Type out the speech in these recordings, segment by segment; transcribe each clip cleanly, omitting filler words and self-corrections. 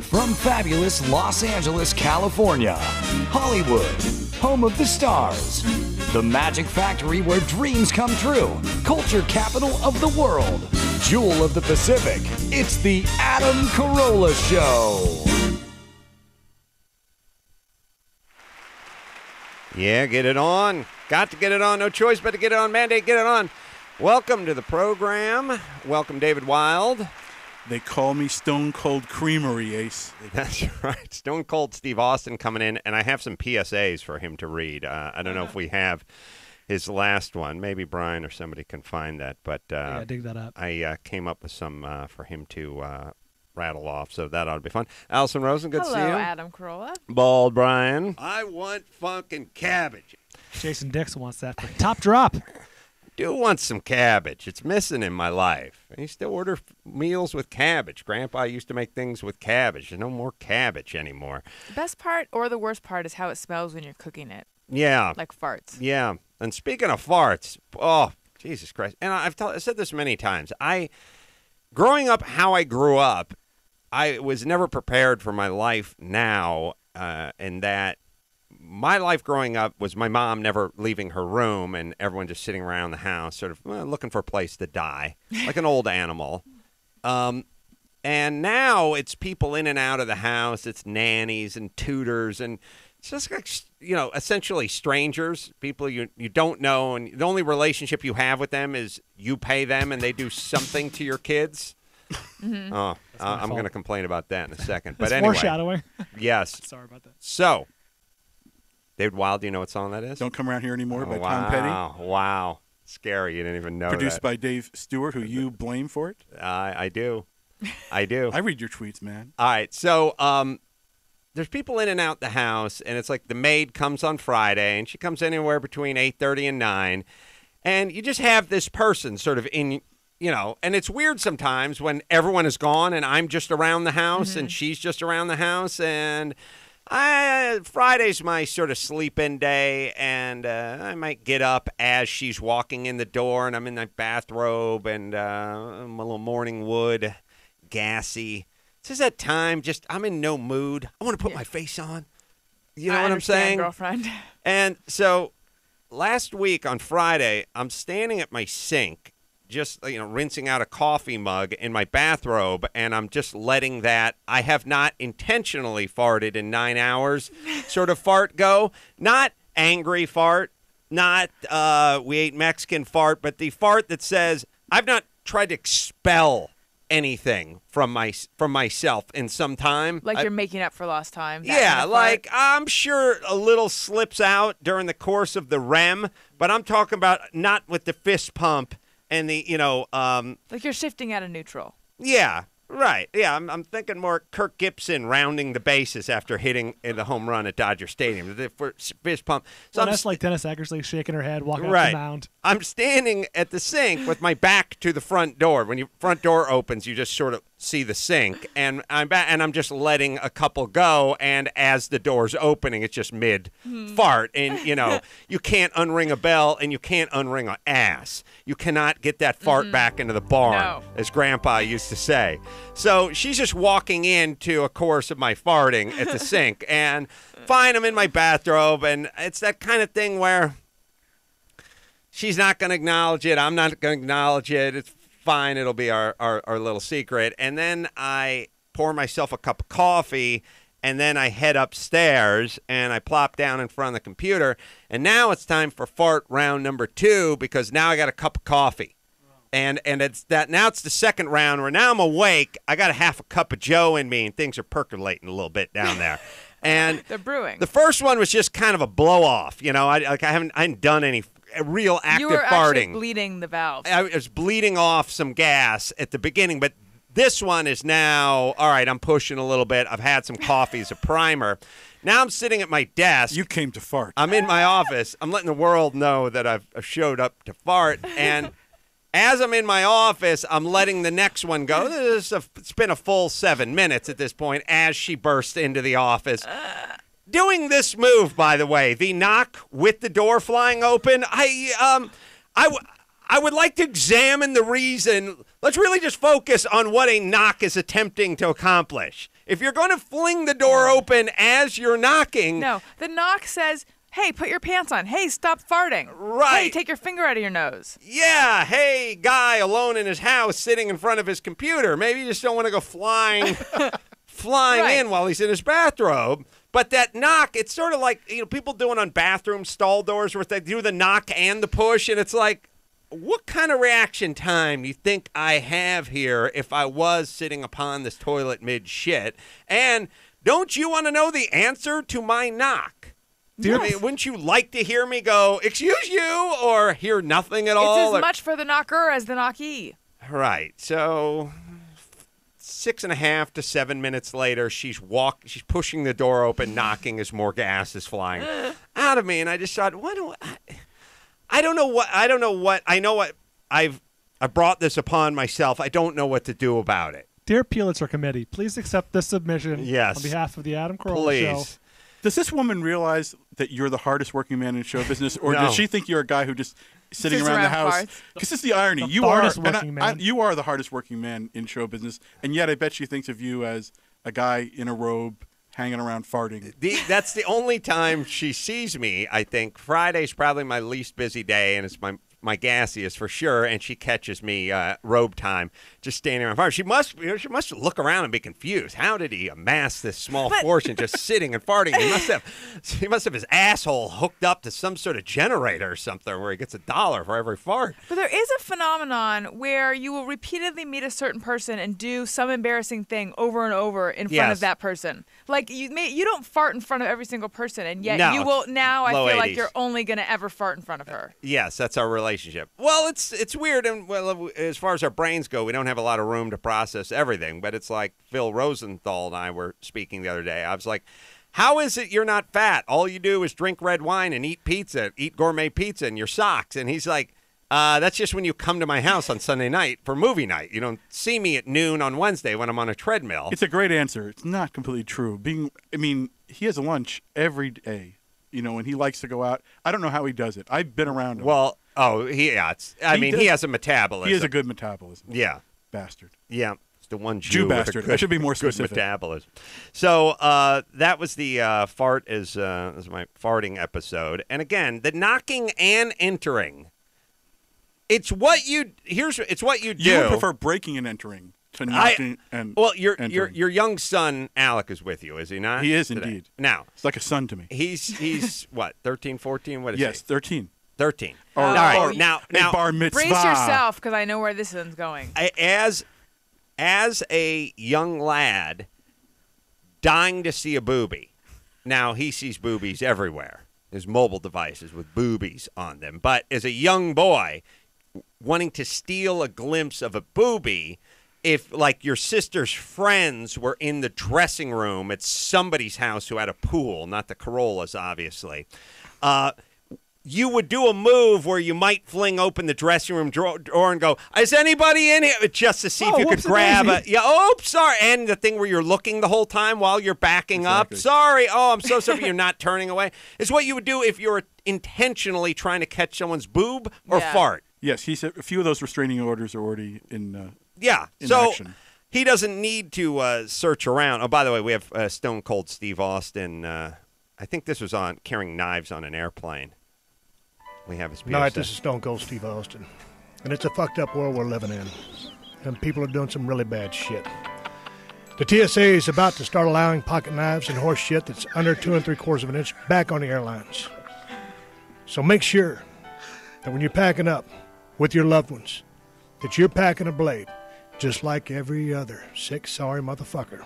From fabulous Los Angeles, California, Hollywood, home of the stars, the magic factory where dreams come true, culture capital of the world, jewel of the Pacific, it's the Adam Carolla Show. Yeah, get it on. Got to get it on. No choice but to get it on. Mandate, get it on. Welcome to the program. Welcome, David Wild. They call me Stone Cold Creamery, Ace. That's right. Stone Cold Steve Austin coming in, and I have some PSAs for him to read. I don't know if we have his last one. Maybe Brian or somebody can find that. But yeah, dig that up. I came up with some for him to rattle off, so that ought to be fun. Alison Rosen, good to see you. Hello, Adam Carolla. Bald Brian. I want fucking cabbage. Jason Dix wants that for top drop. Do want some cabbage. It's missing in my life. I used to order meals with cabbage. Grandpa used to make things with cabbage. There's no more cabbage anymore. The best part or the worst part is how it smells when you're cooking it. Yeah. Like farts. Yeah. And speaking of farts, oh, Jesus Christ. And I've said this many times. Growing up how I grew up, I was never prepared for my life now, in that my life growing up was my mom never leaving her room and everyone just sitting around the house sort of looking for a place to die, like an old animal. And now it's people in and out of the house. It's nannies and tutors, and it's just like, essentially strangers, people you don't know, and the only relationship you have with them is you pay them and they do something to your kids. Mm-hmm. I'm going to complain about that in a second. But anyway. Foreshadowing. Yes. Sorry about that. So, David Wild, do you know what song that is? Don't Come Around Here Anymore by Tom Petty. Wow. Scary. You didn't even know Produced that. by Dave Stewart, who you blame for it. I do. I do. I read your tweets, man. All right. So, there's people in and out the house, and it's like the maid comes on Friday, and she comes anywhere between 8:30 and 9, and you just have this person sort of in, and it's weird sometimes when everyone is gone and I'm just around the house and she's just around the house, and Friday's my sort of sleep-in day, and I might get up as she's walking in the door, and I'm in my bathrobe, and I'm a little morning wood, gassy. It's just that time, I'm in no mood. I want to put my face on. You know what I'm saying? Girlfriend. And so last week on Friday, I'm standing at my sink, just rinsing out a coffee mug in my bathrobe, and I'm just letting that I have not intentionally farted in 9 hours sort of fart go. Not angry fart, not we ate Mexican fart, but the fart that says I've not tried to expel anything from myself in some time. Like you're making up for lost time. Yeah, like I'm sure a little slips out during the course of the REM, but I'm talking about not with the fist pump and the, like you're shifting out of neutral. Yeah, right. Yeah, I'm thinking more Kirk Gibson rounding the bases after hitting the home run at Dodger Stadium. The fist pump. So that's like Dennis Eckersley shaking her head, walking right. up the mound. I'm standing at the sink with my back to the front door. When your front door opens, you just sort of see the sink, and I'm just letting a couple go, and as the door's opening, it's just mid-fart, and, you can't unring a bell, and you can't unring an ass. You cannot get that fart back into the barn, as Grandpa used to say. So she's just walking into a course of my farting at the sink, and fine, I'm in my bathrobe, and it's that kind of thing where she's not going to acknowledge it, I'm not going to acknowledge it, it's fine, it'll be our little secret. And then I pour myself a cup of coffee, and then I head upstairs, and I plop down in front of the computer, and now it's time for fart round number 2, because now I got a cup of coffee. And it's that now it's the second round where now I'm awake, I got a half a cup of Joe in me, and things are percolating a little bit down there. And they're brewing. The first one was just kind of a blow off, I hadn't done any real active you were farting. Actually bleeding the valves. I was bleeding off some gas at the beginning, but this one is now, all right, I'm pushing a little bit. I've had some coffee as a primer. Now I'm sitting at my desk. You came to fart. I'm in my office. I'm letting the world know that I've showed up to fart. And as I'm in my office, I'm letting the next one go. It's been a full 7 minutes at this point as she burst into the office. Doing this move, by the way, the knock with the door flying open, I would like to examine the reason. Let's really just focus on what a knock is attempting to accomplish. If you're going to fling the door open as you're knocking. No, the knock says, hey, put your pants on. Hey, stop farting. Right. Hey, take your finger out of your nose. Yeah, hey, guy alone in his house sitting in front of his computer. Maybe you just don't want to go flying in while he's in his bathrobe. But that knock, it's sort of like, people doing on bathroom stall doors where they do the knock and the push, and it's like, what kind of reaction time do you think I have here if I was sitting upon this toilet mid-shit? And don't you want to know the answer to my knock? I mean, wouldn't you like to hear me go, excuse you, or hear nothing at all? It's as much for the knocker as the knockee. Right. So 6.5 to 7 minutes later, she's pushing the door open, knocking as more gas is flying out of me. And I just thought, I brought this upon myself. I don't know what to do about it. Dear Pulitzer Committee, please accept this submission on behalf of the Adam Carolla Show. Does this woman realize that you're the hardest working man in show business, or does she think you're a guy who just sitting around the house? Because this is the irony. You are the hardest working man in show business, and yet I bet she thinks of you as a guy in a robe hanging around farting. That's the only time she sees me, I think. Friday's probably my least busy day, and it's my gassiest for sure, and she catches me robe time just standing around farting. She must look around and be confused. How did he amass this small fortune just sitting and farting? He must have his asshole hooked up to some sort of generator or something where he gets $1 for every fart. But there is a phenomenon where you will repeatedly meet a certain person and do some embarrassing thing over and over in front of that person. Like you don't fart in front of every single person, and yet you will now. I feel like you're only going to ever fart in front of her. Yes, that's our relationship. Well, it's weird, and as far as our brains go, we don't have a lot of room to process everything. But it's like Phil Rosenthal and I were speaking the other day. I was like, how is it you're not fat? All you do is drink red wine and eat pizza, eat gourmet pizza in your socks. And he's like, that's just when you come to my house on Sunday night for movie night. You don't see me at noon on Wednesday when I'm on a treadmill. It's a great answer. It's not completely true. He has a lunch every day, and he likes to go out. I don't know how he does it. I've been around him. Well, he has a metabolism. He has a good metabolism. Yeah. Bastard. Yeah. It's the one Jew bastard. I should be more specific. Good metabolism. So that was the fart is my farting episode. And again, the knocking and entering. It's what you do. You would prefer breaking and entering to knocking and your young son Alec is with you, is he not? He is today? Indeed. Now it's like a son to me. He's what, 13, 14? What is he? Yes, 13. 13. All right. Now bar mitzvah. Brace yourself, because I know where this one's going. As a young lad, dying to see a boobie. Now he sees boobies everywhere. There's mobile devices with boobies on them. But as a young boy, wanting to steal a glimpse of a boobie, if like your sister's friends were in the dressing room at somebody's house who had a pool, not the Carollas, obviously, you would do a move where you might fling open the dressing room door and go, is anybody in here? Just to see if you could grab sorry. And the thing where you're looking the whole time while you're backing up. Sorry. Oh, I'm so sorry. You're not turning away. It's what you would do if you were intentionally trying to catch someone's boob or fart. Yes, he said a few of those restraining orders are already in so action. He doesn't need to search around. Oh, by the way, we have Stone Cold Steve Austin. I think this was on carrying knives on an airplane. We have his PSA. Night, this is Stone Cold Steve Austin. And it's a fucked up world we're living in. And people are doing some really bad shit. The TSA is about to start allowing pocket knives and horse shit that's under 2 3/4 of an inch back on the airlines. So make sure that when you're packing up with your loved ones, that you're packing a blade just like every other sick, sorry motherfucker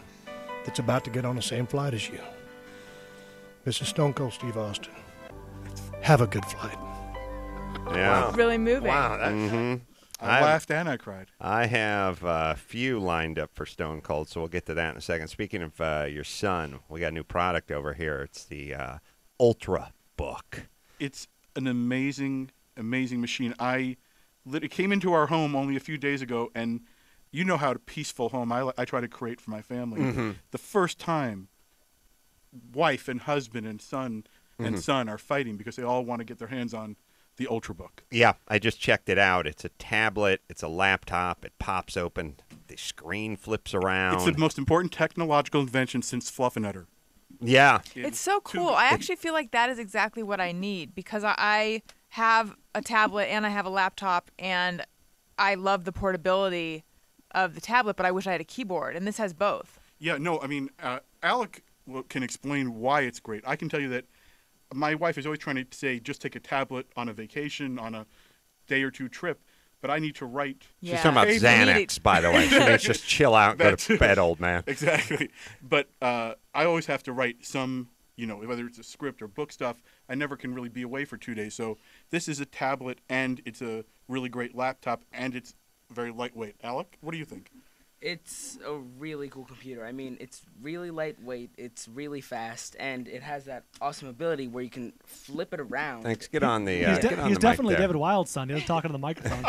that's about to get on the same flight as you. This is Stone Cold Steve Austin. Have a good flight. Yeah. It's really moving. Wow. I laughed and I cried. I have a few lined up for Stone Cold, so we'll get to that in a second. Speaking of your son, we got a new product over here. It's the Ultrabook. It's an amazing machine. It came into our home only a few days ago, and you know how a peaceful home I try to create for my family. Mm-hmm. The first time, wife and husband and son are fighting because they all want to get their hands on the Ultrabook. Yeah, I just checked it out. It's a tablet. It's a laptop. It pops open. the screen flips around. It's the most important technological invention since Fluffernutter. Yeah. It's so cool. I actually feel like that is exactly what I need because I have a tablet and I have a laptop and I love the portability of the tablet, but I wish I had a keyboard, and this has both. Yeah, no, I mean, Alec can explain why it's great. I can tell you that my wife is always trying to say, just take a tablet on a vacation, on a day or two trip, but I need to write. She's talking about Xanax, by the way. She means just chill out and go to bed, old man. Exactly. But I always have to write some, whether it's a script or book stuff, I never can really be away for 2 days. So this is a tablet, and it's a really great laptop, and it's very lightweight. Alec, what do you think? It's a really cool computer. I mean, it's really lightweight, it's really fast, and it has that awesome ability where you can flip it around. Thanks. Get on the He's definitely David Wild's son. He doesn't talk into the microphone.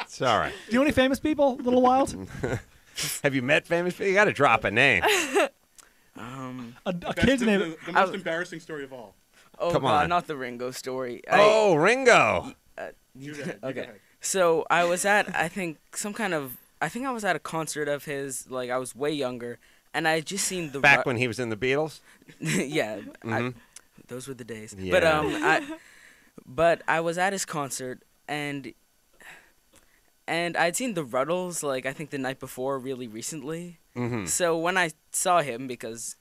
It's all right. Do you know any famous people, Little Wild? Have you met famous people? You got to drop a name. A kid's name. The most embarrassing story of all. Oh, Come God, on. not the Ringo story. Ringo. Okay. So I was at, I think I was at a concert of his, like I was way younger, and I had just seen the... Back when he was in the Beatles? Yeah. Mm-hmm. Those were the days. Yeah. But I was at his concert, and I'd seen the Ruddles, like, I think the night before really recently. Mm-hmm. So when I saw him, because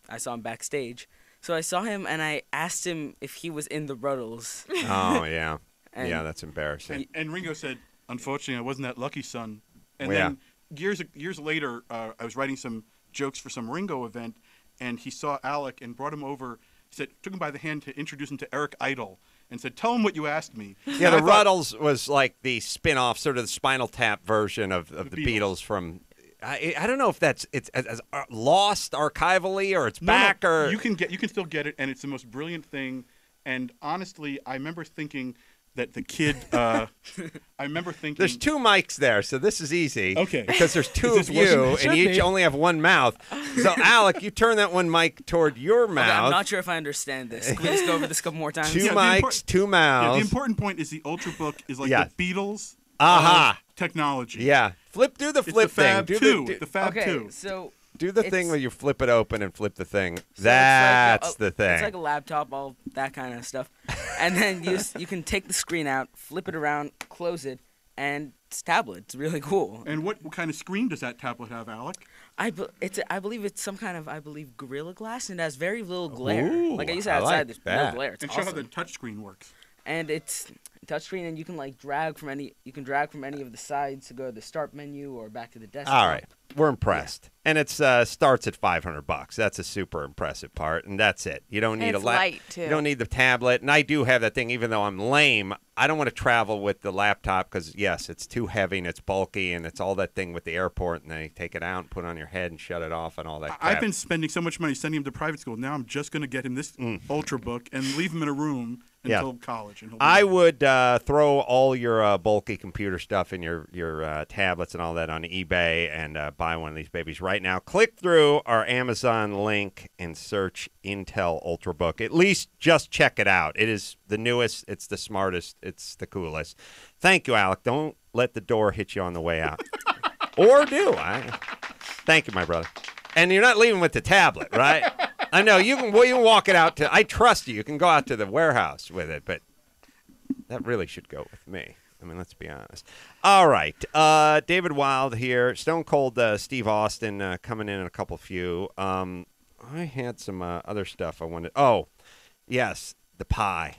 I saw him backstage, so I saw him, and I asked him if he was in the Ruddles. Oh, yeah. And yeah, that's embarrassing. And Ringo said, unfortunately, I wasn't that lucky, son. And then years later, I was writing some jokes for some Ringo event, and he saw Alec and brought him over. He took him by the hand to introduce him to Eric Idle, and said, "Tell him what you asked me." Yeah, the Ruddles was like the spin-off, sort of the Spinal Tap version of the Beatles from. I don't know if it's as lost archivally or it's back or you can still get it, and it's the most brilliant thing. And honestly, I remember thinking that the kid. There's two mics there, so this is easy. Okay. Because there's two of you, and you each only have one mouth. So, Alec, you turn that one mic toward your mouth. Okay, I'm not sure if I understand this. Can we just go over this a couple more times? Two mics, two mouths. Yeah, the important point is the Ultrabook is like the Beatles technology. Yeah. Flip, do the flip thing. The Fab 2. Okay, so... Do the thing where you flip it open and flip the thing. So that's the thing. It's like a laptop, all that kind of stuff. And then you can take the screen out, flip it around, close it, and it's a tablet. It's really cool. And what kind of screen does that tablet have, Alec? I believe it's some kind of, Gorilla Glass, and it has very little glare. Ooh, like I used to outside, there's no glare. It's and awesome. show how the touch screen works. And it's touchscreen, and you can drag from any of the sides to go to the start menu or back to the desktop. All right, we're impressed, and it starts at $500. That's a super impressive part, and that's it. You don't need light too. You don't need the tablet, and I do have that thing. Even though I'm lame, I don't want to travel with the laptop because yes, it's too heavy and it's bulky, and it's all that thing with the airport, and then you take it out and put it on your head and shut it off and all that. I've been spending so much money sending him to private school. Now I'm just going to get him this Ultrabook and leave him in a room until college. And I would throw all your bulky computer stuff and your tablets and all that on eBay and buy one of these babies right now. Click through our Amazon link and search Intel Ultrabook. At least just check it out. It is the newest. It's the smartest. It's the coolest. Thank you, Alec. Don't let the door hit you on the way out. Or do. Thank you, my brother. And you're not leaving with the tablet, right? I know you can walk it out to. I trust you. You can go out to the warehouse with it, but that really should go with me. I mean, let's be honest. All right, David Wild here. Stone Cold Steve Austin coming in a couple few. I had some other stuff I wanted. Oh, yes, the pie.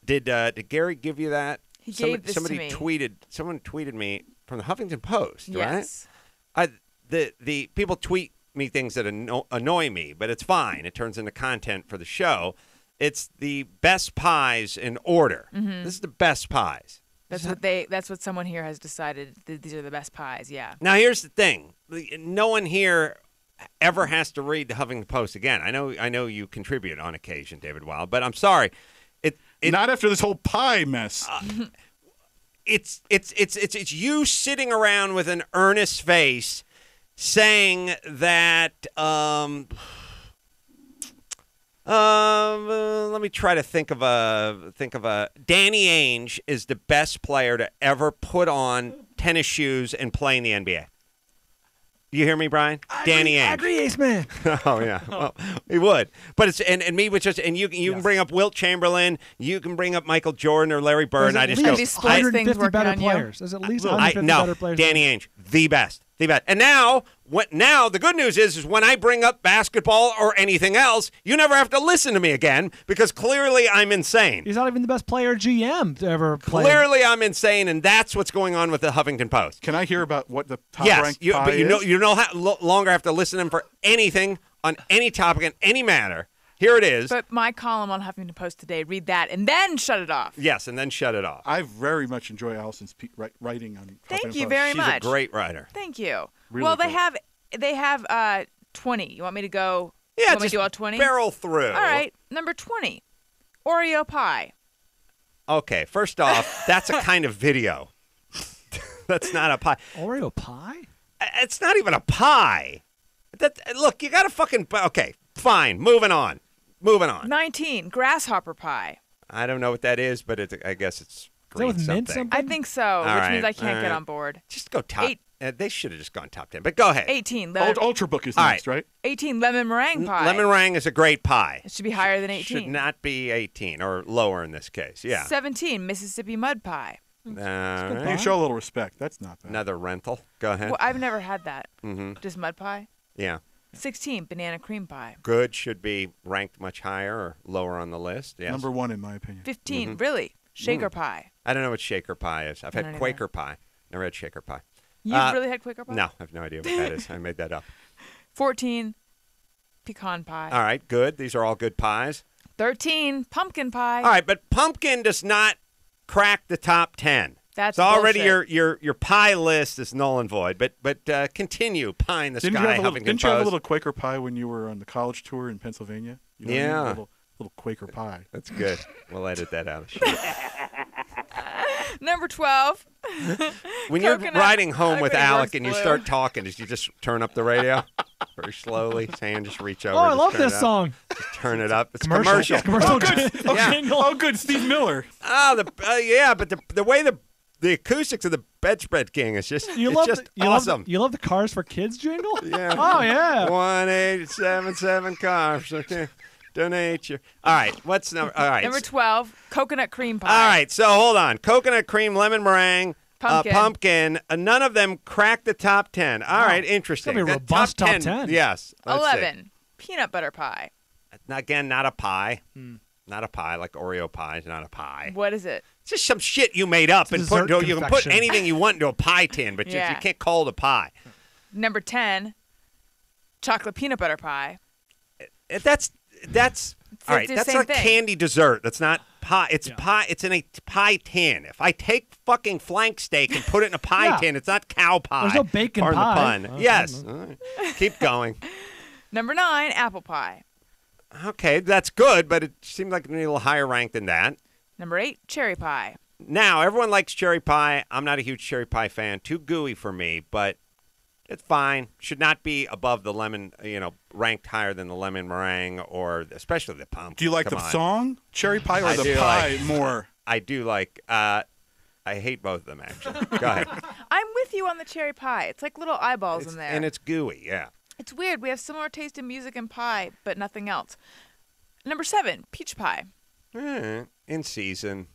Did Gary give you that? He gave this to me. Someone tweeted me from the Huffington Post, yes. right? The people tweet me things that annoy me, but it's fine. It turns into content for the show. It's the best pies in order. Mm-hmm. This is the best pies. That's what someone here has decided. These are the best pies. Yeah. Now here's the thing. No one here ever has to read the Huffington Post again. I know you contribute on occasion, David Wild, but I'm sorry. Not after this whole pie mess. It's you sitting around with an earnest face saying that Let me try to think of a. Danny Ainge is the best player to ever put on tennis shoes and play in the NBA. You hear me, Brian? Danny Ainge. I agree, Ace Man. Oh yeah, well, he would. But it's and me with just and you can bring up Wilt Chamberlain, you can bring up Michael Jordan or Larry Bird. And I just go 150 better players. There's at least 150 better players. Danny Ainge, the best. And now the good news is when I bring up basketball or anything else, you never have to listen to me again because clearly I'm insane. He's not even the best player GM to ever play. Clearly I'm insane, and that's what's going on with the Huffington Post. Can I hear about what the top-ranked pie but is? You no longer have to listen to him for anything on any topic in any matter. Here it is. But my column on Huffington Post today, read that and then shut it off. Yes, and then shut it off. I very much enjoy Alison's writing on Huffington Post. Thank you very much. She's a great writer. Thank you. Really well, cool. they have 20. You want me to go? Yeah, you want me just to do all 20? Barrel through. All right, number 20, Oreo pie. Okay, first off, that's a kind of video. That's not a pie. Oreo pie? It's not even a pie. Look, you got to fucking... Okay, fine. Moving on. 19, grasshopper pie. I don't know what that is, but I guess it's green with mint something. I think so, which means I can't get on board. Just go top. They should have just gone top 10, but go ahead. 18. Ultrabook is next, right? 18, lemon meringue pie. Lemon meringue is a great pie. It should be higher than 18. Should not be 18 or lower in this case. Yeah. 17, Mississippi mud pie. Right. You show a little respect. That's not bad. Another rental. Go ahead. Well, I've never had that. Mm-hmm. Just mud pie. Yeah. 16, banana cream pie. Good should be ranked much higher or lower on the list. Yes. Number 1 in my opinion. 15, really? Shaker pie. I don't know what shaker pie is. I've had Quaker pie. Never had shaker pie. You've really had Quaker pie? No, I have no idea what that is. I made that up. 14, pecan pie. All right, good. These are all good pies. 13, pumpkin pie. All right, but pumpkin does not crack the top 10. That's so already bullshit. your pie list is null and void. But continue. Pie in the sky. Didn't you have a little Quaker pie when you were on the college tour in Pennsylvania? Yeah. Little Quaker pie. That's good. We'll edit that out. Number 12. When you're riding home with Alec and you start talking, did you just turn up the radio very slowly? His hand just reach over. Oh, I love this song. Just turn it up. It's commercial. Oh, good. Oh, good. Steve Miller. Oh, yeah, but the way the acoustics of the Bedspread King is just awesome. You love the Cars for Kids jingle? Yeah. Oh, yeah. 1877 cars. Okay. Donate your. All right. What's number? All right. Number 12, coconut cream pie. All right. So hold on. Coconut cream, lemon meringue, pumpkin. None of them crack the top 10. All right. Interesting. It's gonna be a robust top 10. Yes. 11, peanut butter pie. Again, not a pie. Not a pie like Oreo pie is not a pie. What is it? It's just some shit you made up and put. You can put anything you want into a pie tin, but you can't call it a pie. Number 10, chocolate peanut butter pie. That's all right. That's a candy dessert. That's not pie. It's pie. It's in a pie tin. If I take fucking flank steak and put it in a pie tin, it's not cow pie. There's no bacon pie. pie. The pun. Yes. Right. Keep going. Number 9, apple pie. Okay, that's good, but it seemed like a little higher rank than that. Number 8, cherry pie. Now, everyone likes cherry pie. I'm not a huge cherry pie fan. Too gooey for me, but it's fine. Should not be above the lemon, ranked higher than the lemon meringue or especially the pumpkin. Do you like the song Cherry Pie or the pie more? I do like, I hate both of them, actually. Go ahead. I'm with you on the cherry pie. It's like little eyeballs in there. And it's gooey, yeah. It's weird. We have similar taste in music and pie, but nothing else. Number 7, peach pie. In season.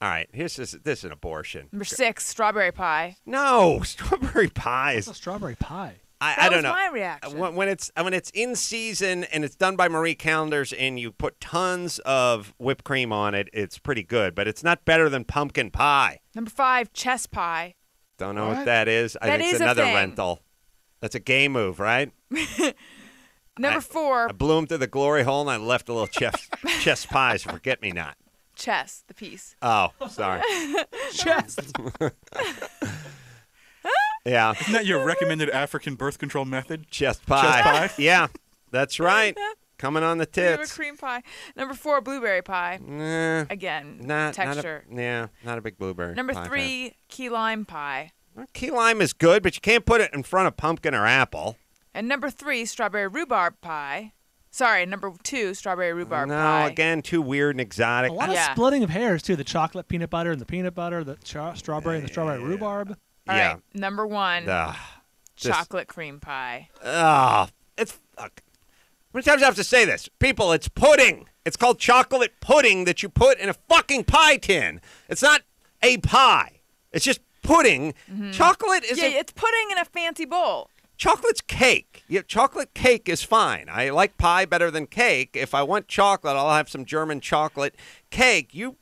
All right, this is an abortion. Number 6, strawberry pie. No, strawberry pie is a strawberry pie. I don't know. That was my reaction. When it's in season and it's done by Marie Callender's and you put tons of whipped cream on it, it's pretty good. But it's not better than pumpkin pie. Number 5, chess pie. Don't know what that is. I think it's another rental. That's a gay move, right? Number 4. I blew him through the glory hole and I left a little chess pie, so forget me not. Chess, the piece. Oh, sorry. Chess. Yeah. Isn't that your recommended African birth control method? Chest pie. Chest pie? Yeah, that's right. Coming on the tits. Cream pie. Number 4, blueberry pie. Again, texture. Not a big blueberry Number pie 3, fan. key lime pie. Well, key lime is good, but you can't put it in front of pumpkin or apple. And number 3, strawberry rhubarb pie. Sorry, number 2, strawberry rhubarb no, pie. No, again, too weird and exotic. A lot of splitting of hairs, too. The chocolate peanut butter and the peanut butter, the strawberry and the strawberry rhubarb. All right, number 1, chocolate cream pie. It's fuck. How many times do I have to say this? People, it's pudding. It's called chocolate pudding that you put in a fucking pie tin. It's not a pie. It's just pudding. Mm-hmm. Chocolate is it's pudding in a fancy bowl. Chocolate's cake. Yeah, chocolate cake is fine. I like pie better than cake. If I want chocolate, I'll have some German chocolate cake. You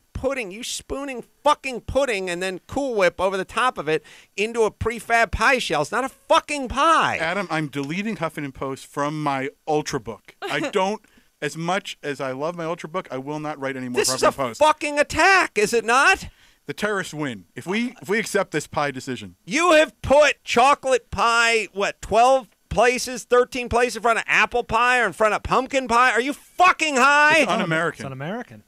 spooning fucking pudding and then Cool Whip over the top of it into a prefab pie shell. It's not a fucking pie. Adam, I'm deleting Huffington Post from my Ultrabook. I don't, as much as I love my Ultrabook, I will not write any more Huffington Post. This is a fucking attack, is it not? The terrorists win. If we accept this pie decision. You have put chocolate pie, 12 places, 13 places in front of apple pie or in front of pumpkin pie? Are you fucking high? It's un-American. It's un-American.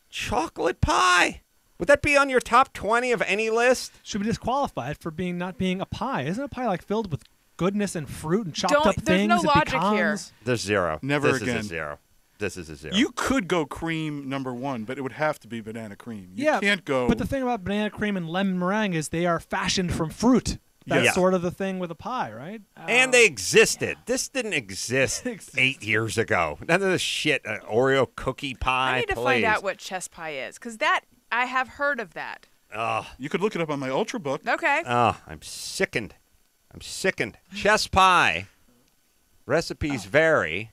Chocolate pie. Would that be on your top 20 of any list? Should be disqualified for not being a pie. Isn't a pie like filled with goodness and fruit and chopped up things? There's no logic pecans? here. There's 0. Never this again. This is a 0. This is a 0. You could go cream number 1, but it would have to be banana cream. You can't go. But the thing about banana cream and lemon meringue is they are fashioned from fruit. That's sort of the thing with a pie, right? And they existed. This didn't exist 8 years ago. None of this shit, Oreo cookie pie. I need to find out what chess pie is, because I have heard of that. You could look it up on my Ultrabook. Okay. I'm sickened. Chess pie recipes vary,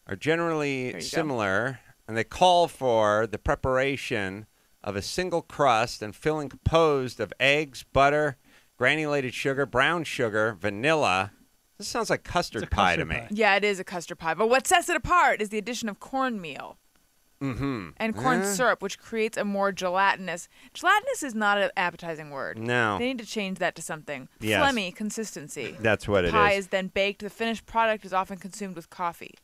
are generally similar, and they call for the preparation of a single crust and filling composed of eggs, butter, granulated sugar, brown sugar, vanilla. This sounds like custard pie to me. Yeah, it is a custard pie. But what sets it apart is the addition of cornmeal. Mm-hmm. And corn syrup, which creates a more gelatinous. Gelatinous is not an appetizing word. No. They need to change that to something. Yes. Phlegmy consistency. That's what it is. Pie is then baked. The finished product is often consumed with coffee.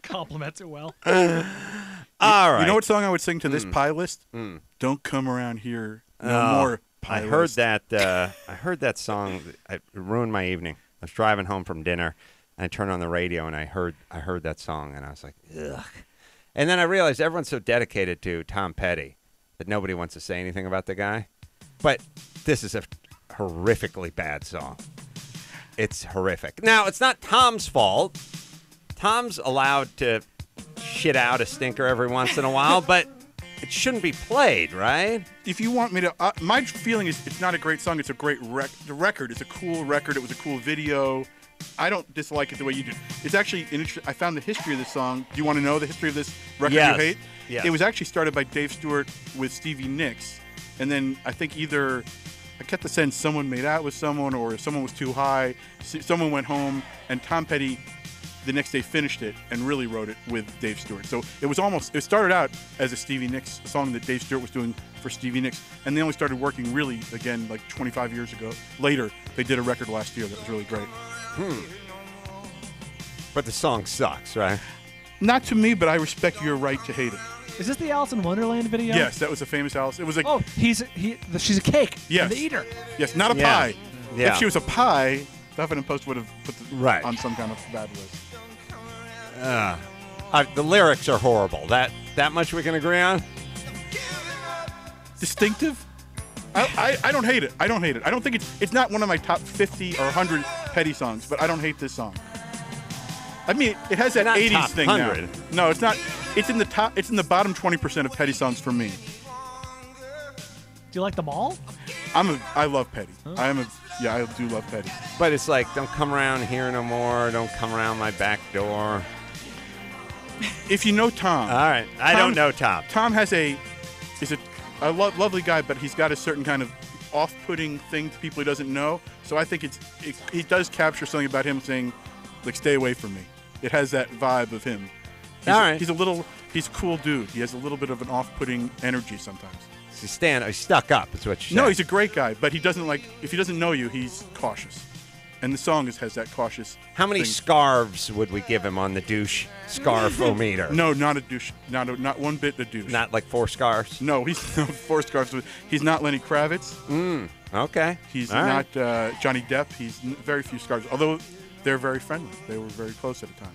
Compliments it well. All right. You know what song I would sing to this pie list? Don't come around here. No more pie list. I heard that song. It ruined my evening. I was driving home from dinner, and I turned on the radio, and I heard that song, and I was like, ugh. And then I realized everyone's so dedicated to Tom Petty that nobody wants to say anything about the guy. But this is a horrifically bad song. It's horrific. Now, it's not Tom's fault. Tom's allowed to shit out a stinker every once in a while, but it shouldn't be played, right? If you want me to, my feeling is it's not a great song. It's a great record. It's a cool record. It was a cool video. I don't dislike it the way you do. It's actually I found the history of this song. Do you want to know the history of this record you hate? Yes. It was actually started by Dave Stewart with Stevie Nicks, and then I think I kept the sense someone made out with someone or someone was too high. Someone went home, and Tom Petty the next day finished it and really wrote it with Dave Stewart. So it started out as a Stevie Nicks song that Dave Stewart was doing for Stevie Nicks, and they only started working really again like 25 years ago. Later, they did a record last year that was really great. But the song sucks, right? Not to me, but I respect your right to hate it. Is this the Alice in Wonderland video? Yes, that was a famous Alice. It was like she's a cake. Yes, and the eater. Yes, not a pie. Yeah. If she was a pie, the Huffington Post would have put right on some kind of bad list. The lyrics are horrible. That much we can agree on. Distinctive. I don't hate it. I don't think it's not one of my top 50 or 100 Petty songs, but I don't hate this song. I mean, it has that 80s thing 100. Now. No, it's not. It's in the top. It's in the bottom 20% of Petty songs for me. Do you like them all? I love Petty. Huh? I do love Petty. But it's like, don't come around here no more. Don't come around my back door. If you know Tom. All right. I don't know Tom. Tom is a lovely guy, but he's got a certain kind of off-putting thing to people he doesn't know. So I think he does capture something about him saying, like, stay away from me. It has that vibe of him. He's a cool dude. He has a little bit of an off-putting energy sometimes. He's stuck up, is what you're saying. No, he's a great guy, but if he doesn't know you, he's cautious. And the song has that cautious How many scarves would we give him on the douche scarf-o-meter? No, not a douche. Not one bit a douche. Not like 4 scarves? No, he's not 4 scarves. He's not Lenny Kravitz. Okay. He's not Johnny Depp. He's very few scarves. Although they're very friendly. They were very close at the time.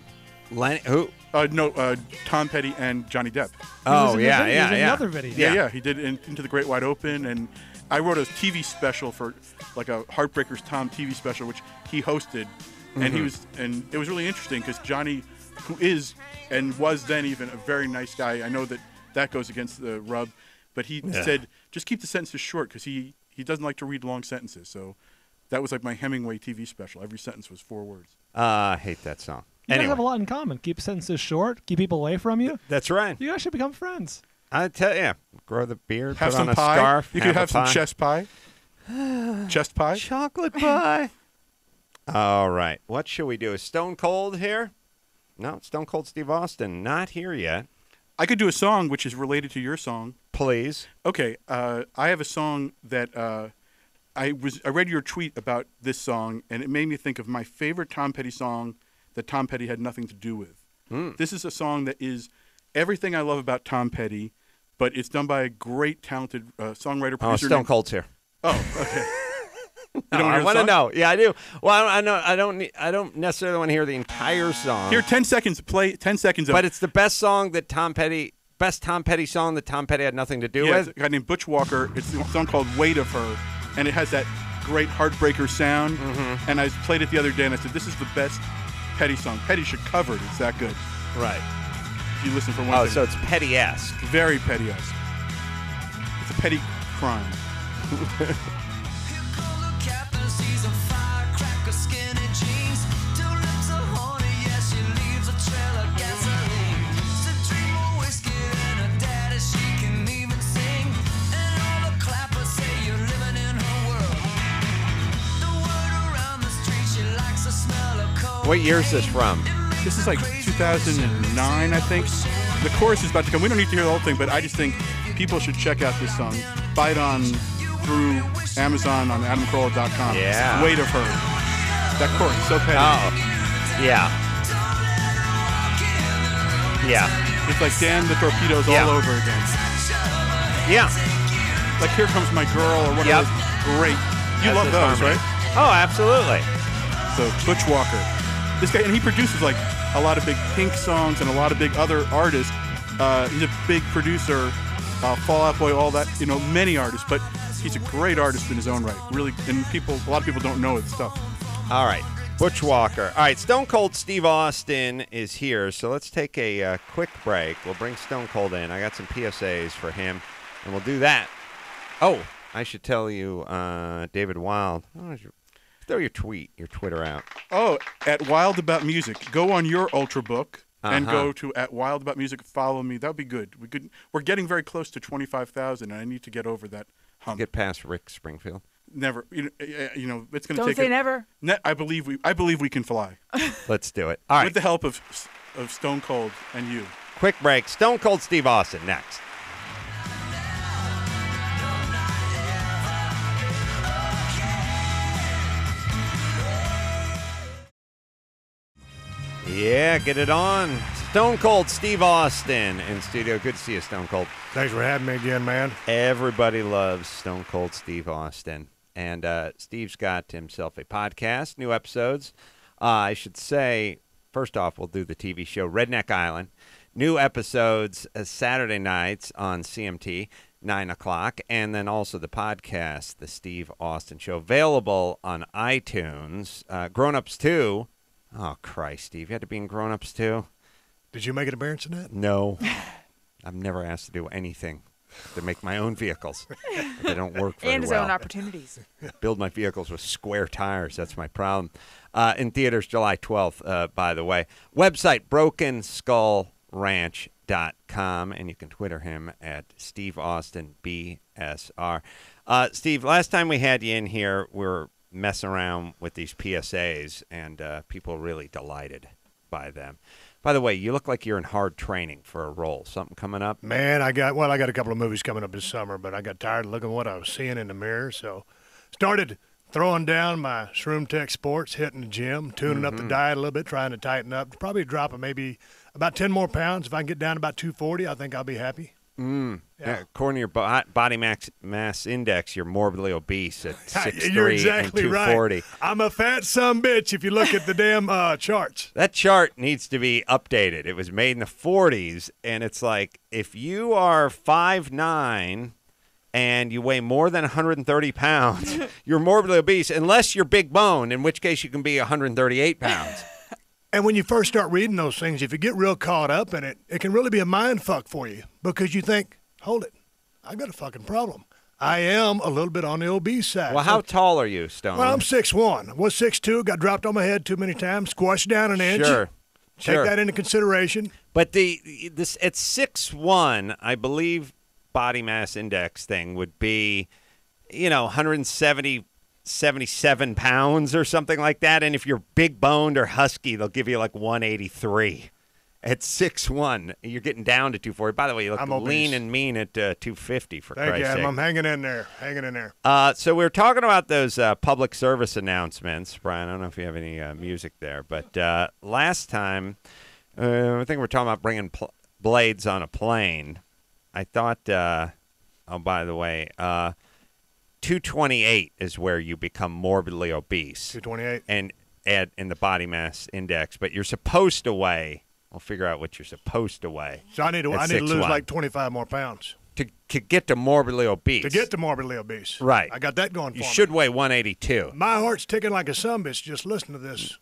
Who? No, Tom Petty and Johnny Depp. Another video. Yeah. He did Into the Great Wide Open, and I wrote a TV special for like a Heartbreakers Tom TV special, which he hosted, and it was really interesting because Johnny, who is and was then even a very nice guy. I know that goes against the rub, but he said just keep the sentences short because he doesn't like to read long sentences. So that was like my Hemingway TV special. Every sentence was 4 words. I hate that song. You guys have a lot in common. Keep sentences short. Keep people away from you. That's right. You guys should become friends. I tell you, grow the beard, have put some on a pie. scarf. You could have some chest pie. Chest pie. Chocolate pie. All right. What should we do? Is Stone Cold here? No, Stone Cold Steve Austin not here yet. I could do a song which is related to your song. Please. Okay. I have a song that I read your tweet about this song, and it made me think of my favorite Tom Petty song that Tom Petty had nothing to do with. This is a song that is everything I love about Tom Petty, but it's done by a great, talented songwriter producer. Oh, Stone Cold's here. Oh, okay. I want to know. Yeah, I do. Well, I know. I don't necessarily want to hear the entire song. Here, 10 seconds. Play 10 seconds. But it's the best song that Tom Petty song that Tom Petty had nothing to do with. A guy named Butch Walker. It's a song called "Weight of Her," and it has that great heartbreaker sound. And I played it the other day, and I said, "This is the best Petty song. Petty should cover it. It's that good." Right. If you listen for one. Oh, so it's Petty-esque. Very Petty-esque. It's a petty crime. What year is this from? This is like 2009, I think. The chorus is about to come. We don't need to hear the whole thing, but I just think people should check out this song. Buy it through Amazon on AdamCarolla.com. Yeah. Weight of Her. That chorus, so petty. Oh. Yeah. Yeah. It's like Dan the Torpedoes all over again. Yeah. Like Here Comes My Girl or whatever. Great. You love those, right? Oh, absolutely. So Butch Walker. This guy, and he produces like a lot of big Pink songs and a lot of big other artists. He's a big producer, Fall Out Boy, all that, many artists, but he's a great artist in his own right. Really, and a lot of people don't know his stuff. All right, Butch Walker. All right, Stone Cold Steve Austin is here, so let's take a quick break. We'll bring Stone Cold in. I got some PSAs for him, and we'll do that. Oh, I should tell you, David Wild. Throw your Twitter out. Oh, at Wild About Music. Go on your Ultrabook and go to at Wild About Music. Follow me. That would be good. We're getting very close to 25,000, and I need to get over that hump. Get past Rick Springfield. Never. It's going to take. Don't say never. I believe we can fly. Let's do it. All right. With the help of Stone Cold and you. Quick break. Stone Cold Steve Austin next. Yeah, get it on. Stone Cold Steve Austin in studio. Good to see you, Stone Cold. Thanks for having me again, man. Everybody loves Stone Cold Steve Austin. And Steve's got himself a podcast, new episodes. I should say, first off, we'll do the TV show Redneck Island. New episodes Saturday nights on CMT, 9 o'clock. And then also the podcast, The Steve Austin Show, available on iTunes. Grown Ups 2. Oh, Christ, Steve. You had to be in Grown Ups, too? Did you make an appearance in that? No. I've never asked to do anything to make my own vehicles. They don't work very well. And his own opportunities. Build my vehicles with square tires. That's my problem. In theaters July 12th, by the way. Website, BrokenSkullRanch.com. And you can Twitter him at Steve Austin BSR. Steve, last time we had you in here, we were messing around with these PSAs, and people really delighted by them. By the way, you look like you're in hard training for a role. Something coming up? Man, I got a couple of movies coming up this summer, but I got tired of looking at what I was seeing in the mirror, so started throwing down my Shroom Tech Sports, hitting the gym, tuning up the diet a little bit, trying to tighten up. Probably dropping maybe about 10 more pounds. If I can get down to about 240, I think I'll be happy. Yeah. According to your body mass index, you're morbidly obese at 6'3" You're exactly and 240. right. I'm a fat sumbitch if you look at the damn charts. That chart needs to be updated. It was made in the 40s, and it's like if you are 5'9", and you weigh more than 130 pounds, you're morbidly obese, unless you're big bone, in which case you can be 138 pounds. And when you first start reading those things, if you get real caught up in it, it can really be a mind fuck for you because you think, hold it, I got a fucking problem. I am a little bit on the obese side. Well, how tall are you, Stone? Well, I'm 6'1". Was 6'2", got dropped on my head too many times, squashed down an inch. Sure. Take that into consideration. But this at 6'1", I believe body mass index thing would be, 177 pounds or something like that. And if you're big boned or husky, they'll give you like 183. At 6'1", you're getting down to 240. By the way, you look lean and mean at 250, for Christ's sake. I'm hanging in there. So we were talking about those public service announcements. Brian, I don't know if you have any music there. But last time, I think we were talking about bringing blades on a plane. I thought, by the way, 228 is where you become morbidly obese. 228. And in the body mass index. But you're supposed to weigh. We'll figure out what you're supposed to weigh. So I need to lose like 25 more pounds. To get to morbidly obese. Right. I got that going for me. You should weigh 182. My heart's ticking like a sumbitch just listening to this.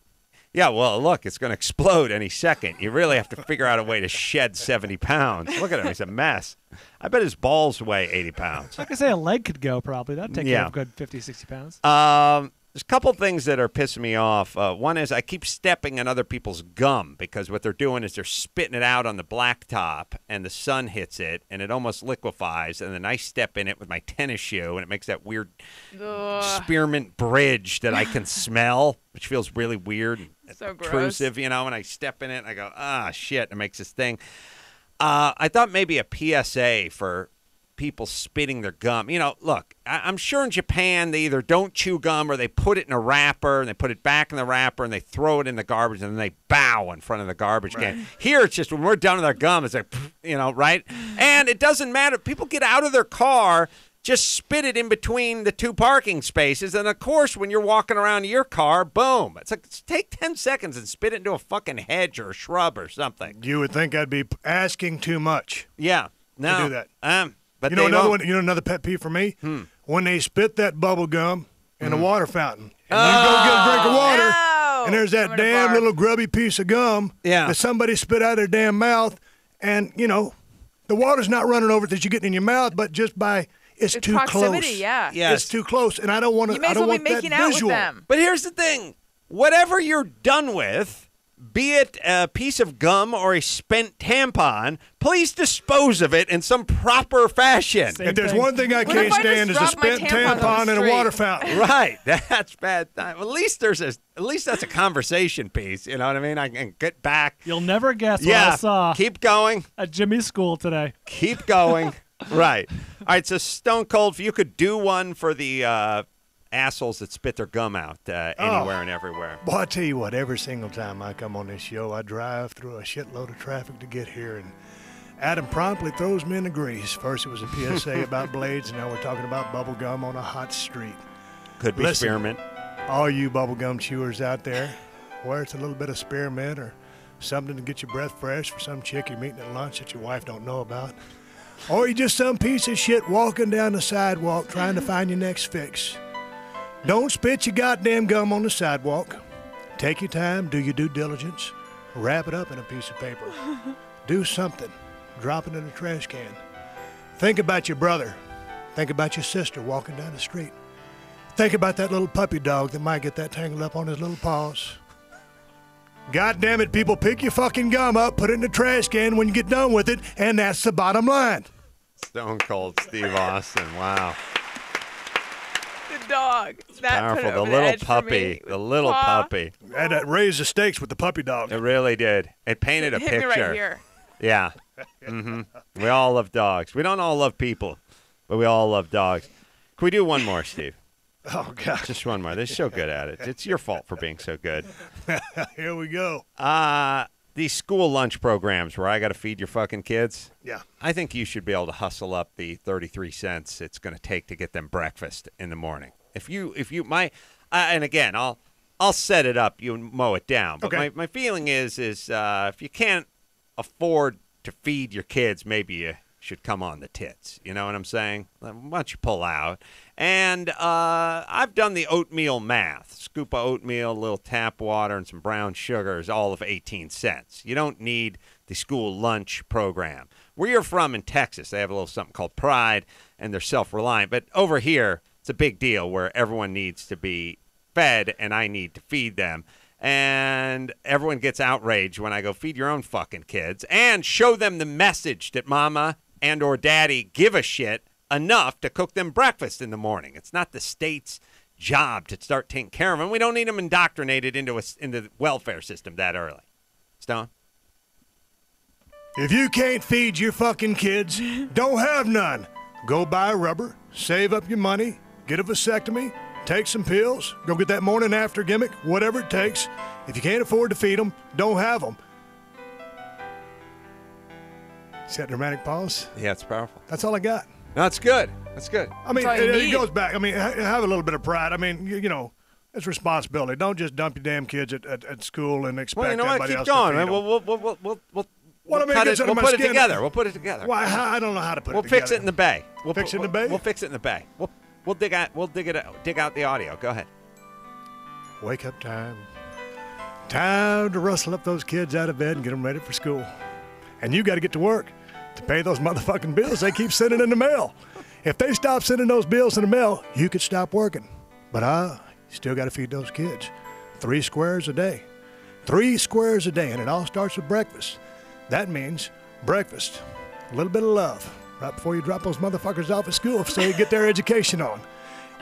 Yeah, well, look, it's going to explode any second. You really have to figure out a way to shed 70 pounds. Look at him. He's a mess. I bet his balls weigh 80 pounds. I could say a leg could go probably. That'd take care of a good 50, 60 pounds. There's a couple things that are pissing me off. One is I keep stepping on other people's gum because what they're doing is they're spitting it out on the blacktop, and the sun hits it, and it almost liquefies, and then I step in it with my tennis shoe, and it makes that weird spearmint bridge that I can smell, which feels really weird and intrusive, when I step in it, and I go, shit, it makes this thing. I thought maybe a PSA for people spitting their gum. Look, I'm sure in Japan they either don't chew gum or they put it in a wrapper and they put it back in the wrapper and they throw it in the garbage and then they bow in front of the garbage can. Here it's just when we're done with our gum, it's like, right? And it doesn't matter. People get out of their car, just spit it in between the two parking spaces. And, of course, when you're walking around your car, boom. It's like, take 10 seconds and spit it into a fucking hedge or a shrub or something. You would think I'd be asking too much. Yeah. No. To do that. But another one. Another pet peeve for me. When they spit that bubble gum in a water fountain, and you go get a drink of water, and there's that damn little grubby piece of gum that somebody spit out of their damn mouth, and the water's not running over that you're getting in your mouth, but just by it's too close. Yeah, it's too close, and I don't want to. You may as well be making out with them. But here's the thing: whatever you're done with. Be it a piece of gum or a spent tampon, please dispose of it in some proper fashion. If there's one thing I can't stand is a spent tampon in a water fountain. Right, that's bad. Well, at least that's a conversation piece. You know what I mean? I can get back. You'll never guess what I saw. Keep going at Jimmy's school today. Keep going. Right. All right. So Stone Cold, if you could do one for the assholes that spit their gum out anywhere and everywhere. Well, I tell you what, every single time I come on this show, I drive through a shitload of traffic to get here, and Adam promptly throws me in the grease. First it was a PSA about blades, and now we're talking about bubble gum on a hot street. Could be spearmint. All you bubble gum chewers out there, where it's a little bit of spearmint or something to get your breath fresh for some chick you're meeting at lunch that your wife don't know about. Or you just some piece of shit walking down the sidewalk trying to find your next fix. Don't spit your goddamn gum on the sidewalk. Take your time, do your due diligence, wrap it up in a piece of paper. Do something. Drop it in a trash can. Think about your brother. Think about your sister walking down the street. Think about that little puppy dog that might get that tangled up on his little paws. God damn it, people, pick your fucking gum up, put it in the trash can when you get done with it, and that's the bottom line. Stone Cold Steve Austin, wow. Dog. That powerful. The little puppy. The little puppy. And that raised the stakes with the puppy dog. It really did. It painted a picture. Me right here. Yeah. We all love dogs. We don't all love people, but we all love dogs. Can we do one more, Steve? Oh, God. Just one more. They're so good at it. It's your fault for being so good. Here we go. these school lunch programs where I got to feed your fucking kids. Yeah. I think you should be able to hustle up the 33 cents it's going to take to get them breakfast in the morning. And again, I'll set it up. You mow it down. But okay. my feeling is if you can't afford to feed your kids, maybe you should come on the tits. You know what I'm saying? Why don't you pull out? And I've done the oatmeal math. Scoop of oatmeal, a little tap water, and some brown sugar is all of 18 cents. You don't need the school lunch program. Where you're from in Texas, they have a little something called Pride, and they're self-reliant. But over here, it's a big deal where everyone needs to be fed, and I need to feed them. And everyone gets outraged when I go, feed your own fucking kids, and show them the message that mama and or daddy give a shit enough to cook them breakfast in the morning. It's not the state's job to start taking care of them. We don't need them indoctrinated into the welfare system that early. Stone? If you can't feed your fucking kids, don't have none. Go buy rubber, save up your money, get a vasectomy, take some pills, go get that morning after gimmick, whatever it takes. If you can't afford to feed them, don't have them. See that dramatic pause? Yeah, it's powerful. That's all I got. No, that's good. That's good. I mean, it goes back. I mean, have a little bit of pride. I mean, you know, it's responsibility. Don't just dump your damn kids at school and expect everybody else to feed them. We'll put it together. We'll put it together. Why? I don't know how to put it together. We'll fix it in the bay. We'll fix it in the bay? We'll fix it in the bay. We'll dig out the audio. Go ahead. Wake up time. Time to rustle up those kids out of bed and get them ready for school. And you got to get to work to pay those motherfucking bills they keep sending in the mail. If they stop sending those bills in the mail, you could stop working. But you still got to feed those kids 3 squares a day. 3 squares a day, and it all starts with breakfast. That means breakfast, a little bit of love, right before you drop those motherfuckers off at school so you get their education on.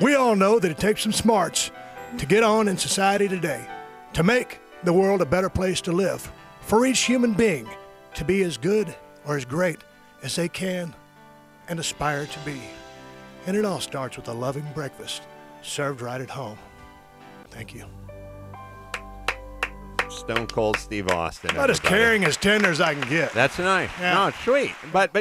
We all know that it takes some smarts to get on in society today, to make the world a better place to live, for each human being to be as good or as great as they can and aspire to be. And it all starts with a loving breakfast served right at home. Thank you. Stone Cold Steve Austin. About as caring, as tender as I can get. That's nice. Yeah. No, it's sweet. But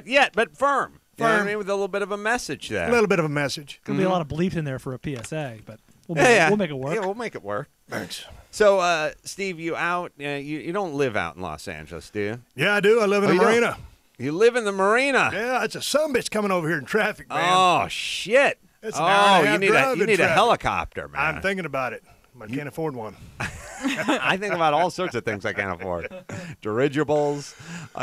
firm. You know what I mean? With a little bit of a message there. A little bit of a message. Could be a lot of bleep in there for a PSA, but we'll make it work. Yeah, we'll make it work. Thanks. So, Steve, you don't live out in Los Angeles, do you? Yeah, I do. I live in the marina. You live in the marina? Yeah, it's a sumbitch coming over here in traffic, man. Oh, shit. It's an hour and a half drive you need a helicopter, man. I'm thinking about it. I can't afford one. I think about all sorts of things I can't afford. Dirigibles,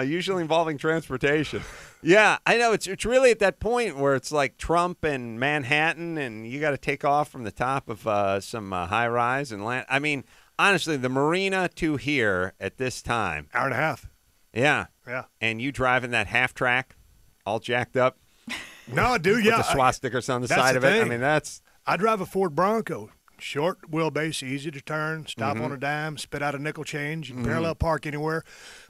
usually involving transportation. Yeah, I know. It's really at that point where it's like Trump and Manhattan, and you got to take off from the top of some high-rise and land. I mean, honestly, the marina to here at this time. Hour and a half. Yeah. Yeah. And you driving that half-track all jacked up? No, dude, yeah. With the swastikas on the side of it. I mean, I drive a Ford Bronco. Short wheelbase, easy to turn, stop on a dime, spit out a nickel change. You can parallel park anywhere.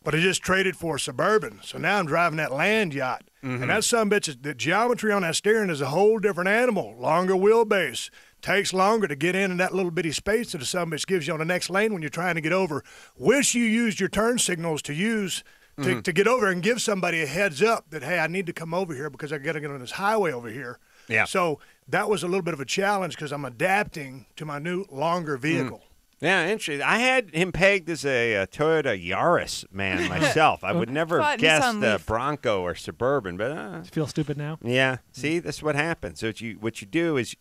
But I just traded for a Suburban. So now I'm driving that land yacht. And that sumbitch, the geometry on that steering is a whole different animal. Longer wheelbase. Takes longer to get in that little bitty space that the sumbitch gives you on the next lane when you're trying to get over. Wish you used your turn signals to use to get over and give somebody a heads up that, hey, I need to come over here because I got to get on this highway over here. Yeah. So that was a little bit of a challenge because I'm adapting to my new longer vehicle. Yeah, interesting. I had him pegged as a Toyota Yaris man myself. I would never have guessed a Bronco or Suburban, but you feel stupid now. Yeah. See, this is what happens. So what you do is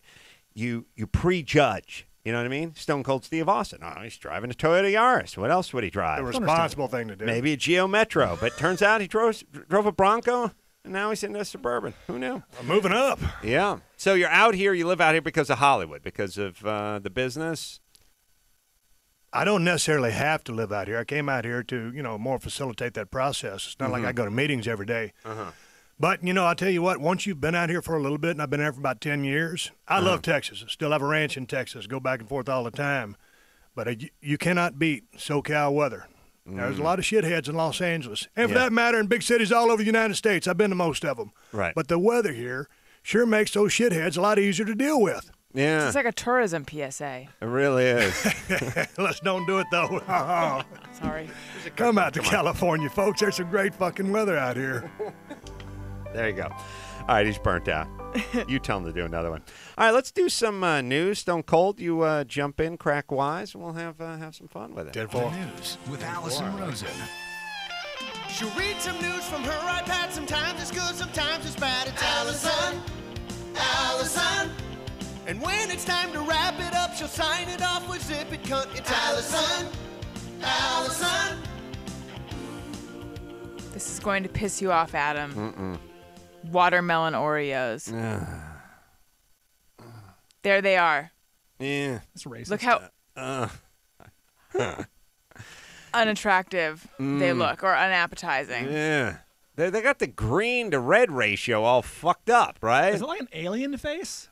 you prejudge. You know what I mean? Stone Cold Steve Austin. Oh, he's driving a Toyota Yaris. What else would he drive? The responsible thing to do. Maybe a Geo Metro, but turns out he drove a Bronco. And now he's in a Suburban. Who knew? I'm moving up. Yeah. So you're out here. You live out here because of Hollywood, because of the business? I don't necessarily have to live out here. I came out here to, more facilitate that process. It's not like I go to meetings every day. But, I'll tell you what, once you've been out here for a little bit, and I've been there for about 10 years, I love Texas. I still have a ranch in Texas. Go back and forth all the time. But you cannot beat SoCal weather. There's a lot of shitheads in Los Angeles. And for that matter, in big cities all over the United States. I've been to most of them. Right. But the weather here sure makes those shitheads a lot easier to deal with. Yeah. It's like a tourism PSA. It really is. Let's don't do it, though. Sorry. Come out to California, folks. There's some great fucking weather out here. There you go. All right, he's burnt out. You tell him to do another one. All right, let's do some news. Stone Cold, you jump in, crack wise, and we'll have some fun with it. 10-4 News with Alison Rosen. She'll read some news from her iPad. Sometimes it's good, sometimes it's bad. It's Alison. And when it's time to wrap it up, she'll sign it off with zip it cunt. It's Alison. This is going to piss you off, Adam. Watermelon Oreos. There they are. Yeah. That's racist. Look how unattractive they look, or unappetizing. Yeah. They got the green to red ratio all fucked up, right? Is it like an alien face?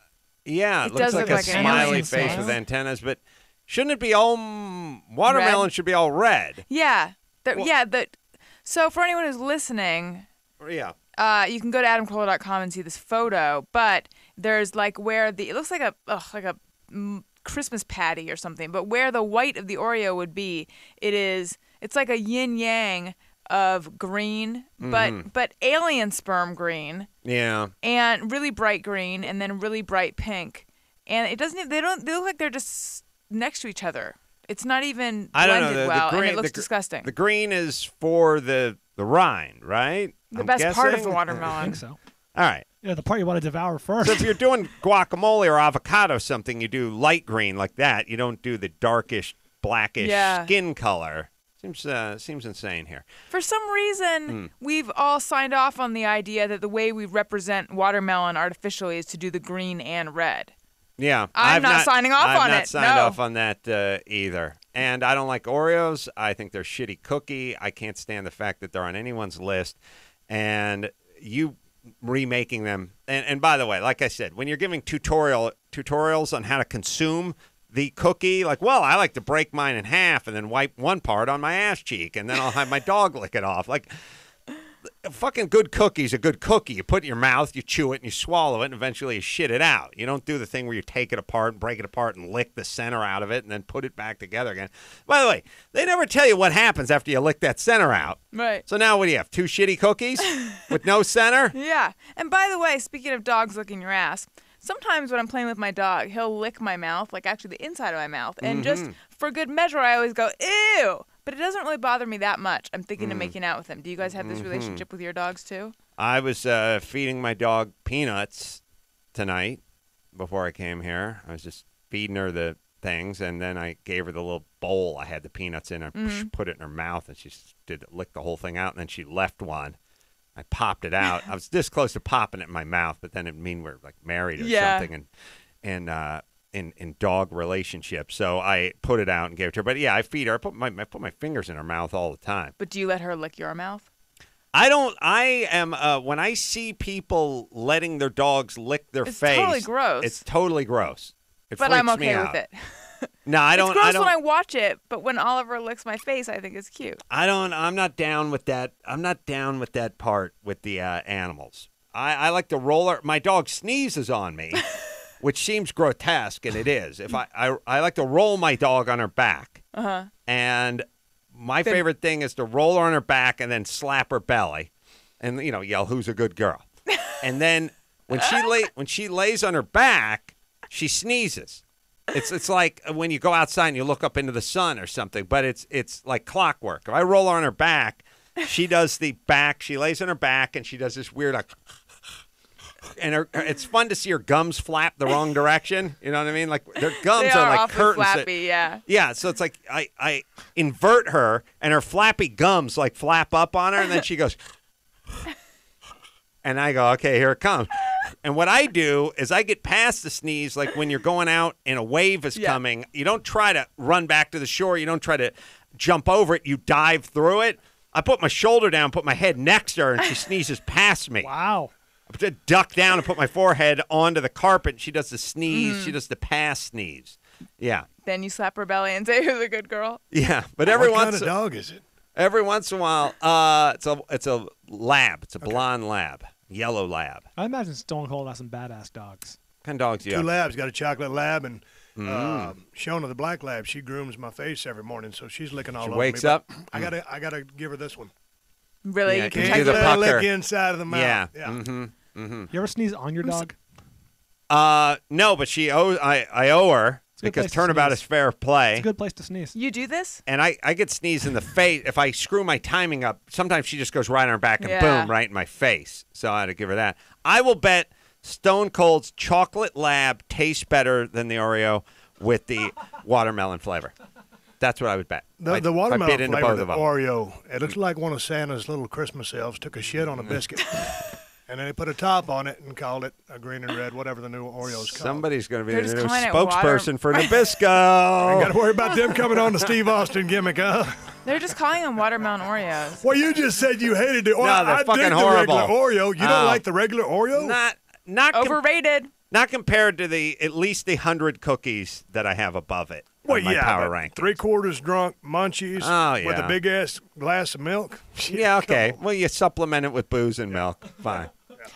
Yeah, it looks does like look a like an smiley alien face face. with antennas, but shouldn't it be all watermelon? Red? Should be all red. Yeah. So for anyone who's listening, Yeah. you can go to adamcarolla.com and see this photo, but there's like where it looks like a Christmas patty or something, but where the white of the Oreo would be, it's like a yin yang of green, but alien sperm green. Yeah. And really bright green, and then really bright pink, and they look like they're just next to each other. It's not even blended well, and it looks disgusting. The green is for the rind, right? The best part of the watermelon. I think so. All right. Yeah, the part you want to devour first. So if you're doing guacamole or avocado something, you do light green like that. You don't do the darkish, blackish skin color. Seems insane here. For some reason, we've all signed off on the idea that the way we represent watermelon artificially is to do the green and red. Yeah. I'm not signing off on it. I've not signed off on that either. And I don't like Oreos. I think they're shitty cookie. I can't stand the fact that they're on anyone's list. And you remaking them. And by the way, like I said, when you're giving tutorials on how to consume the cookie, like, well, I like to break mine in half and then wipe one part on my ass cheek, and then I'll have my dog lick it off. Like, a fucking good cookie's a good cookie. You put it in your mouth, you chew it, and you swallow it, and eventually you shit it out. You don't do the thing where you take it apart and break it apart and lick the center out of it and then put it back together again. By the way, they never tell you what happens after you lick that center out. Right. So now what do you have, 2 shitty cookies with no center? Yeah. And by the way, speaking of dogs licking your ass, sometimes when I'm playing with my dog, he'll lick my mouth, like actually the inside of my mouth. And just for good measure, I always go, ew. But it doesn't really bother me that much. I'm thinking of making out with him. Do you guys have this relationship with your dogs too? I was feeding my dog peanuts tonight before I came here. I was just feeding her the things, and then I gave her the little bowl I had the peanuts in. I put it in her mouth, and she licked the whole thing out, and then she left one. I popped it out. I was this close to popping it in my mouth, but then it'd mean we're like married or something, and in dog relationships. So I put it out and gave it to her. But yeah, I feed her. I put my fingers in her mouth all the time. But do you let her lick your mouth? I don't. I am when I see people letting their dogs lick their face. It's totally gross. It's totally gross. But I'm okay with it. No, I don't. It's gross when I watch it, but when Oliver licks my face, I think it's cute. I'm not down with that. I'm not down with that part with the animals. I like to roll her. My dog sneezes on me, which seems grotesque, and it is. If I like to roll my dog on her back, and my favorite thing is to roll her on her back and then slap her belly, and yell, "Who's a good girl?" And then when she lays on her back, she sneezes. It's like when you go outside and you look up into the sun or something, but it's like clockwork. If I roll her on her back, she does the back. She lays on her back and she does this weird like. And it's fun to see her gums flap the wrong direction. You know what I mean? Like their gums are like awfully curtains. Flappy, yeah. Yeah, so it's like I invert her and her flappy gums like flap up on her, and then she goes, and I go, okay, here it comes. And what I do is I get past the sneeze, like when you're going out and a wave is coming. You don't try to run back to the shore. You don't try to jump over it. You dive through it. I put my shoulder down, put my head next to her, and she sneezes past me. Wow. I duck down and put my forehead onto the carpet, and she does the sneeze. She does the pass sneeze. Yeah. Then you slap her belly and say, "Who's a good girl?" Yeah, but what kind of dog is it? Every once in a while, it's a lab. It's a blonde lab, yellow lab. I imagine Stone Cold has some badass dogs. kind of dogs do you 2 have? labs. Got a chocolate lab and Shona, the black lab. She grooms my face every morning, so she's licking all over me. Wakes up. I gotta give her this one. Really? Yeah, You can can do the touch pucker. Lick inside of the mouth. Yeah. Yeah. Mm-hmm. You ever sneeze on your dog? No, but she owes. I owe her because turnabout is fair play. It's a good place to sneeze. You do this? And I get sneezed in the face. If I screw my timing up, sometimes she just goes right on her back and boom, right in my face. So I had to give her that. I will bet Stone Cold's chocolate lab tastes better than the Oreo with the watermelon flavor. That's what I would bet. The watermelon flavor, the Oreo, it looks like one of Santa's little Christmas elves took a shit on a biscuit. And then they put a top on it and called it a green and red, whatever the new Oreo's called. Somebody's going to be They're the new just calling it spokesperson for Nabisco. Ain't got to worry about them coming on the Steve Austin gimmick, huh? They're just calling them watermelon Oreos. Well, you just said you hated the Oreo. No, they're I fucking dig the horrible. regular Oreo. You don't like the regular Oreo? Not Overrated. Not compared to at least the 100 cookies that I have above it. Well, on my power ranking. 3/4 drunk munchies with a big ass glass of milk. Yeah, okay. Well, you supplement it with booze and milk. Fine.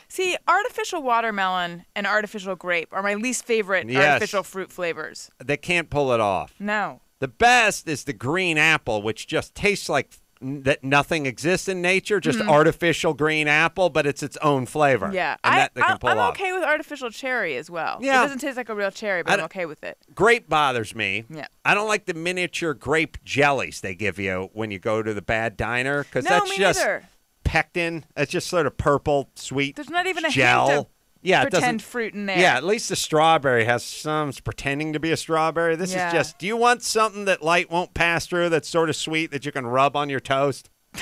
See, artificial watermelon and artificial grape are my least favorite artificial fruit flavors. They can't pull it off. No. The best is the green apple, which just tastes like that nothing exists in nature, just artificial green apple, but it's its own flavor. Yeah. And they can pull I'm off. okay with artificial cherry as well. Yeah. It doesn't taste like a real cherry, but I'm okay with it. Grape bothers me. Yeah. I don't like the miniature grape jellies they give you when you go to the bad diner because No, that's me just neither. pectin. It's just sort of purple, sweet There's not even a gel. hint of it pretend fruit in there. Yeah, at least the strawberry has some pretending to be a strawberry. This is just, do you want something that light won't pass through that's sort of sweet that you can rub on your toast? They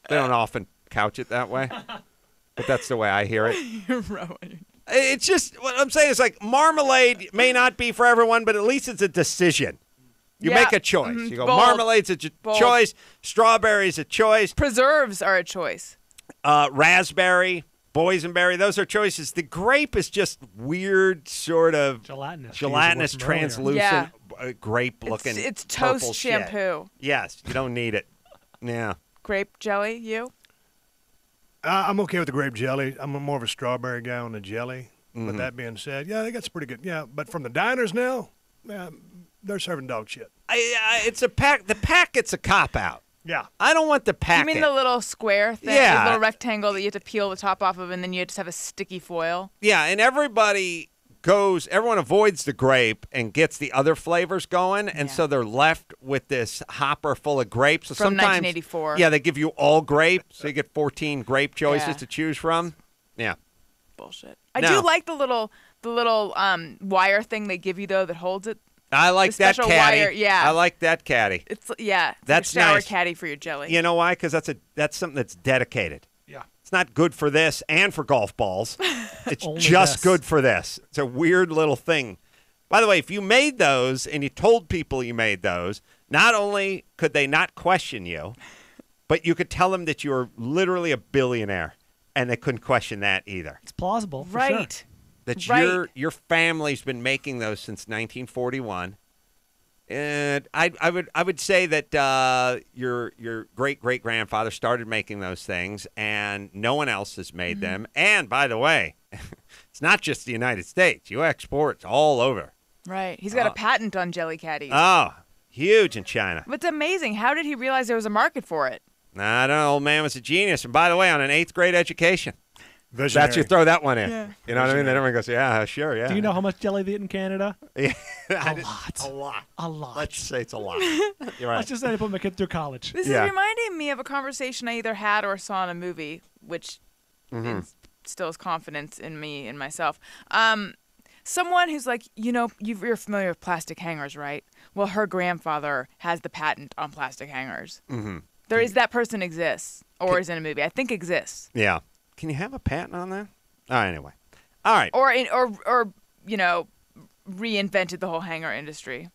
don't often couch it that way, but that's the way I hear it. It's just, what I'm saying is like marmalade may not be for everyone, but at least it's a decision. You make a choice. You go, marmalade's a choice, strawberry's a choice. Preserves are a choice. Raspberry, boysenberry, those are choices. The grape is just weird, sort of gelatinous translucent grape-looking It's toast shampoo. Shit. Yes, you don't need it. Yeah. Grape jelly, you? I'm okay with the grape jelly. I'm more of a strawberry guy on the jelly. But that being said, I think that's pretty good. Yeah, but from the diners now, they're serving dog shit. It's a pack. The packet's a cop-out. Yeah. I don't want the packet. You mean the little square thing? Yeah. The little rectangle that you have to peel the top off of, and then you just have a sticky foil? Yeah, and everyone avoids the grape and gets the other flavors going, and so they're left with this hopper full of grapes. So From sometimes, 1984. Yeah, they give you all grape, so you get 14 grape choices to choose from. Yeah. Bullshit. I do like the little wire thing they give you, though, that holds it. I like that caddy. Wire, yeah. I like that caddy. It's that's like a shower nice. caddy for your jelly. You know why? Because that's something that's dedicated. Yeah. It's not good for this and for golf balls. It's Only just this. good for this. It's a weird little thing. By the way, if you made those and you told people you made those, not only could they not question you, but you could tell them that you were literally a billionaire, and they couldn't question that either. It's plausible, for right. sure. That Right. your family's been making those since 1941. And I would say that your great grandfather started making those things, and no one else has made them. And by the way, it's not just the United States; you export all over. Right. He's got a patent on jelly caddies. Oh, huge in China. But it's amazing. How did he realize there was a market for it? I don't know. Old man was a genius. And by the way, on an 8th grade education. Visionary. That's you throw that one in. Yeah. You know what I mean? Then everyone goes, yeah, sure, yeah. Do you know how much jelly they eat in Canada? Yeah. A lot. A lot. A lot. Let's say it's a lot. You're right. Let's just say I put my kid through college. This is reminding me of a conversation I either had or saw in a movie, which instills confidence in me and myself. Someone who's like, you're familiar with plastic hangers, right? Well, her grandfather has the patent on plastic hangers. Mm-hmm. That person exists, or is in a movie. I think exists. Yeah. Can you have a patent on that? All right, anyway. All right. Or reinvented the whole hanger industry.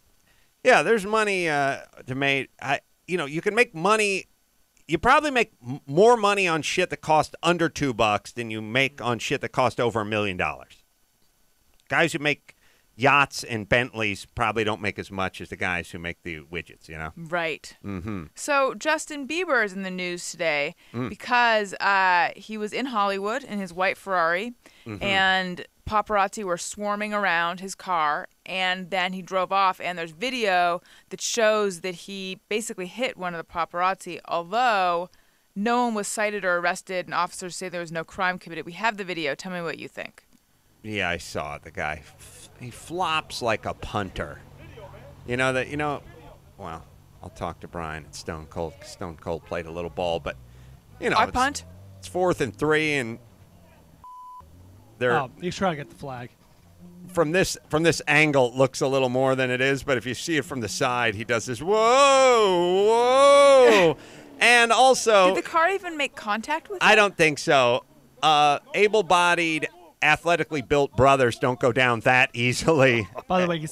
Yeah, there's money to make. You can make money. You probably make more money on shit that cost under $2 than you make on shit that cost over $1 million. Guys who make yachts and Bentleys probably don't make as much as the guys who make the widgets, Right. Mm-hmm. So Justin Bieber is in the news today because he was in Hollywood in his white Ferrari, and paparazzi were swarming around his car, and then he drove off, and there's video that shows that he basically hit one of the paparazzi, although no one was cited or arrested, and officers say there was no crime committed. We have the video. Tell me what you think. Yeah, I saw it. The guy, he flops like a punter. Well, I'll talk to Brian at Stone Cold. Stone Cold played a little ball, but, I punt? It's 4th and 3, and he's trying to get the flag. From this angle, it looks a little more than it is, but if you see it from the side, he does this, whoa. And also... Did the car even make contact with him? I don't think so. Able-bodied, athletically built brothers don't go down that easily. By the way, you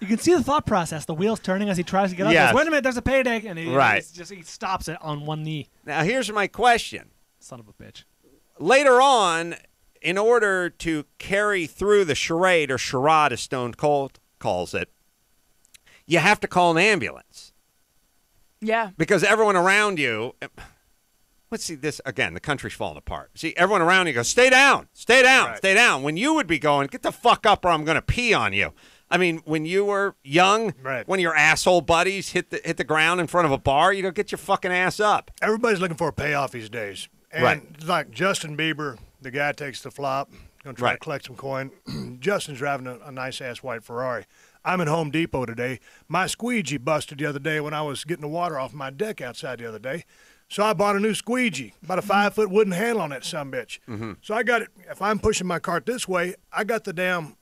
can see the thought process. The wheels turning as he tries to get up. Yes. He goes, wait a minute, there's a payday. And he stops it on one knee. Now, here's my question. Son of a bitch. Later on, in order to carry through the charade, or charade as Stone Cold calls it, you have to call an ambulance. Yeah. Because everyone around you, let's see this again, the country's falling apart. See, everyone around you goes, stay down, stay down, right. Stay down. When you would be going, get the fuck up or I'm going to pee on you. I mean, when you were young, right. When your asshole buddies hit the ground in front of a bar, you don't get your fucking ass up. Everybody's looking for a payoff these days. And right. Like Justin Bieber, the guy takes the flop, going to try to collect some coin. Justin's driving a nice-ass white Ferrari. I'm in Home Depot today. My squeegee busted the other day when I was getting the water off my deck outside the other day. So I bought a new squeegee, about a 5-foot wooden handle on that sumbitch. Mm-hmm. So I got it. If I'm pushing my cart this way, I got the damn,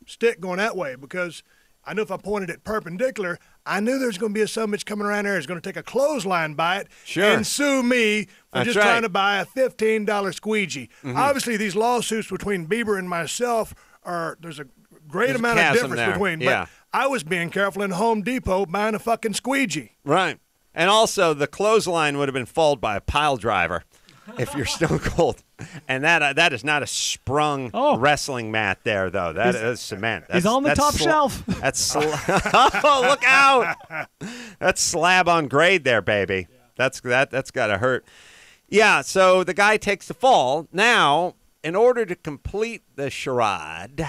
stick going that way because I knew if I pointed it perpendicular, I knew there's going to be a sumbitch coming around there w's going to take a clothesline by it and sue me for just trying to buy a $15 squeegee. Mm-hmm. Obviously, these lawsuits between Bieber and myself there's a great amount of difference between. Yeah. But I was being careful in Home Depot buying a fucking squeegee. Right. And also, the clothesline would have been followed by a pile driver if you're Stone Cold. And that is not a sprung wrestling mat there, though. That is cement. He's on the top shelf. That's oh, look out! That's slab on grade there, baby. Yeah. That's got to hurt. Yeah, so the guy takes the fall. Now, in order to complete the charade,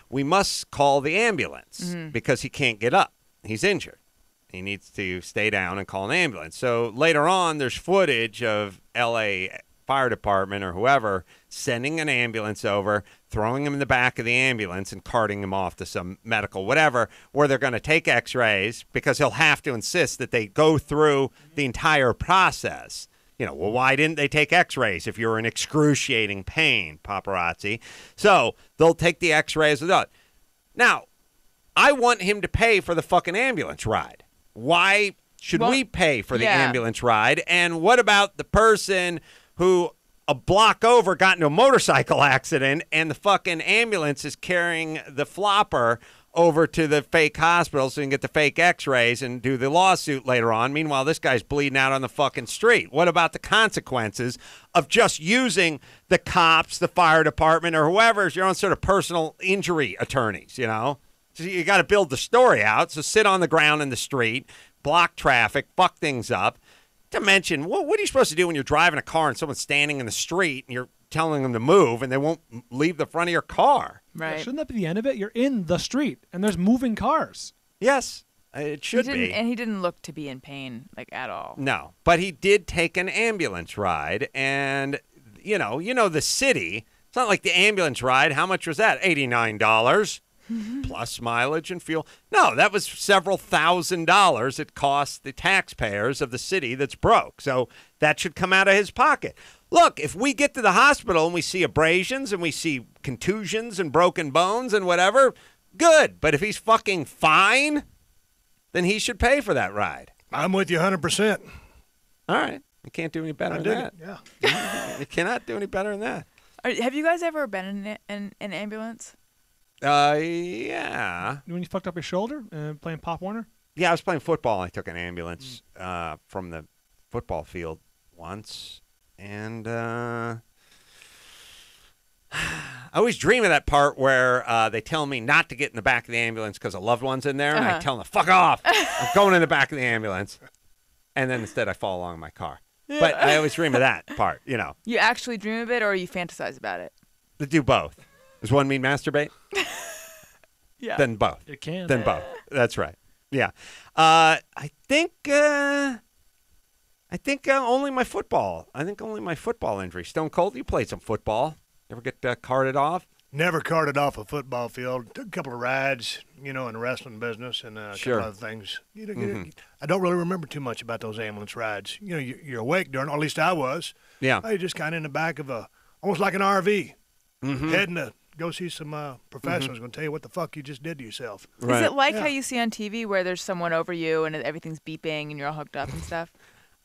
we must call the ambulance because he can't get up. He's injured. He needs to stay down and call an ambulance. So later on, there's footage of L.A. Fire Department or whoever sending an ambulance over, throwing him in the back of the ambulance and carting him off to some medical whatever, where they're going to take x-rays because he'll have to insist that they go through the entire process. Well, why didn't they take x-rays if you're in excruciating pain, paparazzi? So they'll take the x-rays. Now, I want him to pay for the fucking ambulance ride. Why should we pay for the ambulance ride? And what about the person who a block over got into a motorcycle accident and the fucking ambulance is carrying the flopper over to the fake hospital so you can get the fake x-rays and do the lawsuit later on? Meanwhile, this guy's bleeding out on the fucking street. What about the consequences of just using the cops, the fire department, or whoever as your own sort of personal injury attorneys, So you got to build the story out. So sit on the ground in the street, block traffic, fuck things up. To mention, what are you supposed to do when you're driving a car and someone's standing in the street and you're telling them to move and they won't leave the front of your car? Right. Shouldn't that be the end of it? You're in the street and there's moving cars. Yes, it should be. And he didn't look to be in pain, at all. No, but he did take an ambulance ride. And, the city, it's not like the ambulance ride. How much was that? $89. Plus mileage and fuel. No, that was several $1,000s it cost the taxpayers of the city that's broke. So that should come out of his pocket. Look, if we get to the hospital and we see abrasions and we see contusions and broken bones and whatever, good. But if he's fucking fine, then he should pay for that ride. I'm with you 100%. All right. You can't do any better than that. Yeah. You cannot do any better than that. Have you guys ever been in an ambulance? Yeah. When you fucked up your shoulder playing Pop Warner? Yeah, I was playing football. I took an ambulance from the football field once. And I always dream of that part where they tell me not to get in the back of the ambulance because a loved one's in there. And I tell them, fuck off. I'm going in the back of the ambulance. And then instead I fall along in my car. Yeah. But I always dream of that part, You actually dream of it or you fantasize about it? To do both. Does one mean masturbate? Yeah. Then both. It can. Then both. That's right. Yeah. I think only my football. I think only my football injury. Stone Cold, you played some football. Ever get carted off? Never carted off a football field. Took a couple of rides, in the wrestling business and a couple other things. I don't really remember too much about those ambulance rides. You're awake during, or at least I was. Yeah. You're just kind of in the back of almost like an RV, heading to go see some professionals going to tell you what the fuck you just did to yourself. Right. Is it like how you see on TV where there's someone over you and everything's beeping and you're all hooked up and stuff?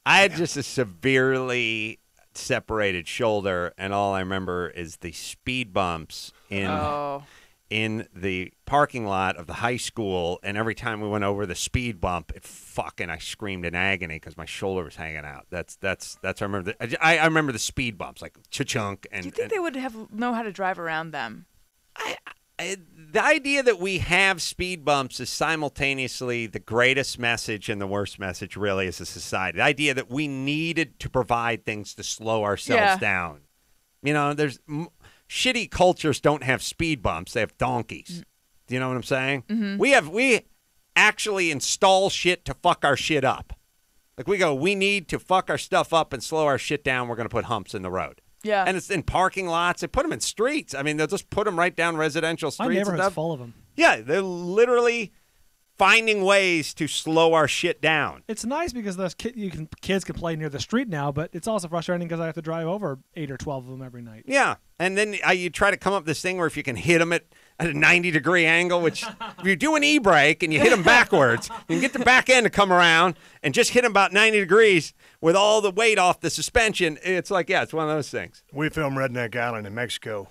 I had just a severely separated shoulder, and all I remember is the speed bumps in the parking lot of the high school, and every time we went over the speed bump, I screamed in agony because my shoulder was hanging out. That's I remember. I remember the speed bumps, like cha-chunk. And do you think they would know how to drive around them? The idea that we have speed bumps is simultaneously the greatest message and the worst message, really, as a society. The idea that we needed to provide things to slow ourselves down. There's shitty cultures don't have speed bumps; they have donkeys. Do you know what I'm saying? Mm-hmm. We actually install shit to fuck our shit up. Like we need to fuck our stuff up and slow our shit down. We're going to put humps in the road. Yeah. And it's in parking lots. They put them in streets. I mean, they'll just put them right down residential streets. My neighborhood's full of them. Yeah, they're literally finding ways to slow our shit down. It's nice because those kids can play near the street now, but it's also frustrating because I have to drive over 8 or 12 of them every night. Yeah, and then you try to come up with this thing where if you can hit them at a 90-degree angle, which if you do an e-brake and you hit them backwards, you can get the back end to come around and just hit them about 90 degrees with all the weight off the suspension. It's like, it's one of those things. We filmed Redneck Island in Mexico,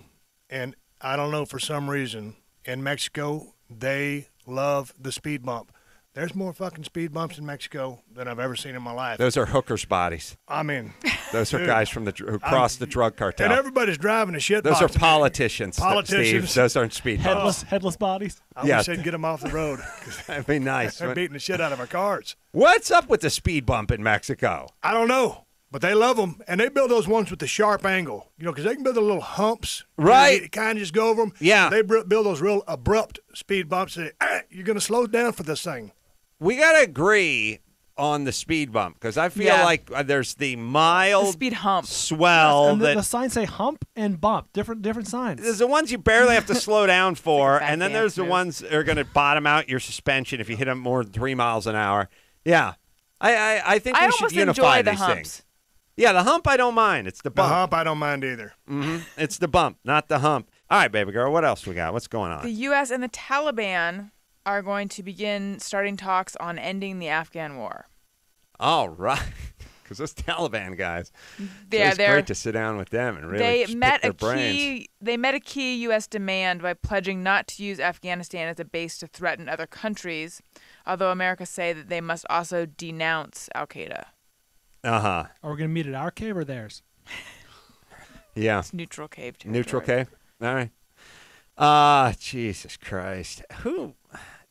and I don't know, for some reason, in Mexico, they love the speed bump. There's more fucking speed bumps in Mexico than I've ever seen in my life. Those are hookers' bodies. I mean, those are guys who crossed the drug cartel. And everybody's driving a shit Those box. are politicians. Politicians. Steve. Those aren't speed bumps. Headless bodies. I wish they'd get them off the road. That'd be nice. They're beating the shit out of our cars. What's up with the speed bump in Mexico? I don't know. But they love them, and they build those ones with the sharp angle, because they can build the little humps. Right. You kind of just go over them. Yeah. They build those real abrupt speed bumps. That, you're going to slow down for this thing. We got to agree on the speed bump, because I feel like there's the mild speed hump swell. And the signs say hump and bump, different signs. There's the ones you barely have to slow down for, and then there's the ones that are going to bottom out your suspension if you hit them more than 3 miles an hour. Yeah. I think we should unify these things. Yeah, the hump I don't mind. It's the bump. The hump I don't mind either. Mm-hmm. It's the bump, not the hump. All right, baby girl, what else we got? What's going on? The US and the Taliban are going to begin starting talks on ending the Afghan war. All right. Because those Taliban guys, it's great to sit down with them and really pick their brains. They met a key U.S. demand by pledging not to use Afghanistan as a base to threaten other countries, although America say that they must also denounce al-Qaeda. Uh-huh. Are we going to meet at our cave or theirs? Yeah. It's neutral cave territory. Neutral cave? All right. Jesus Christ.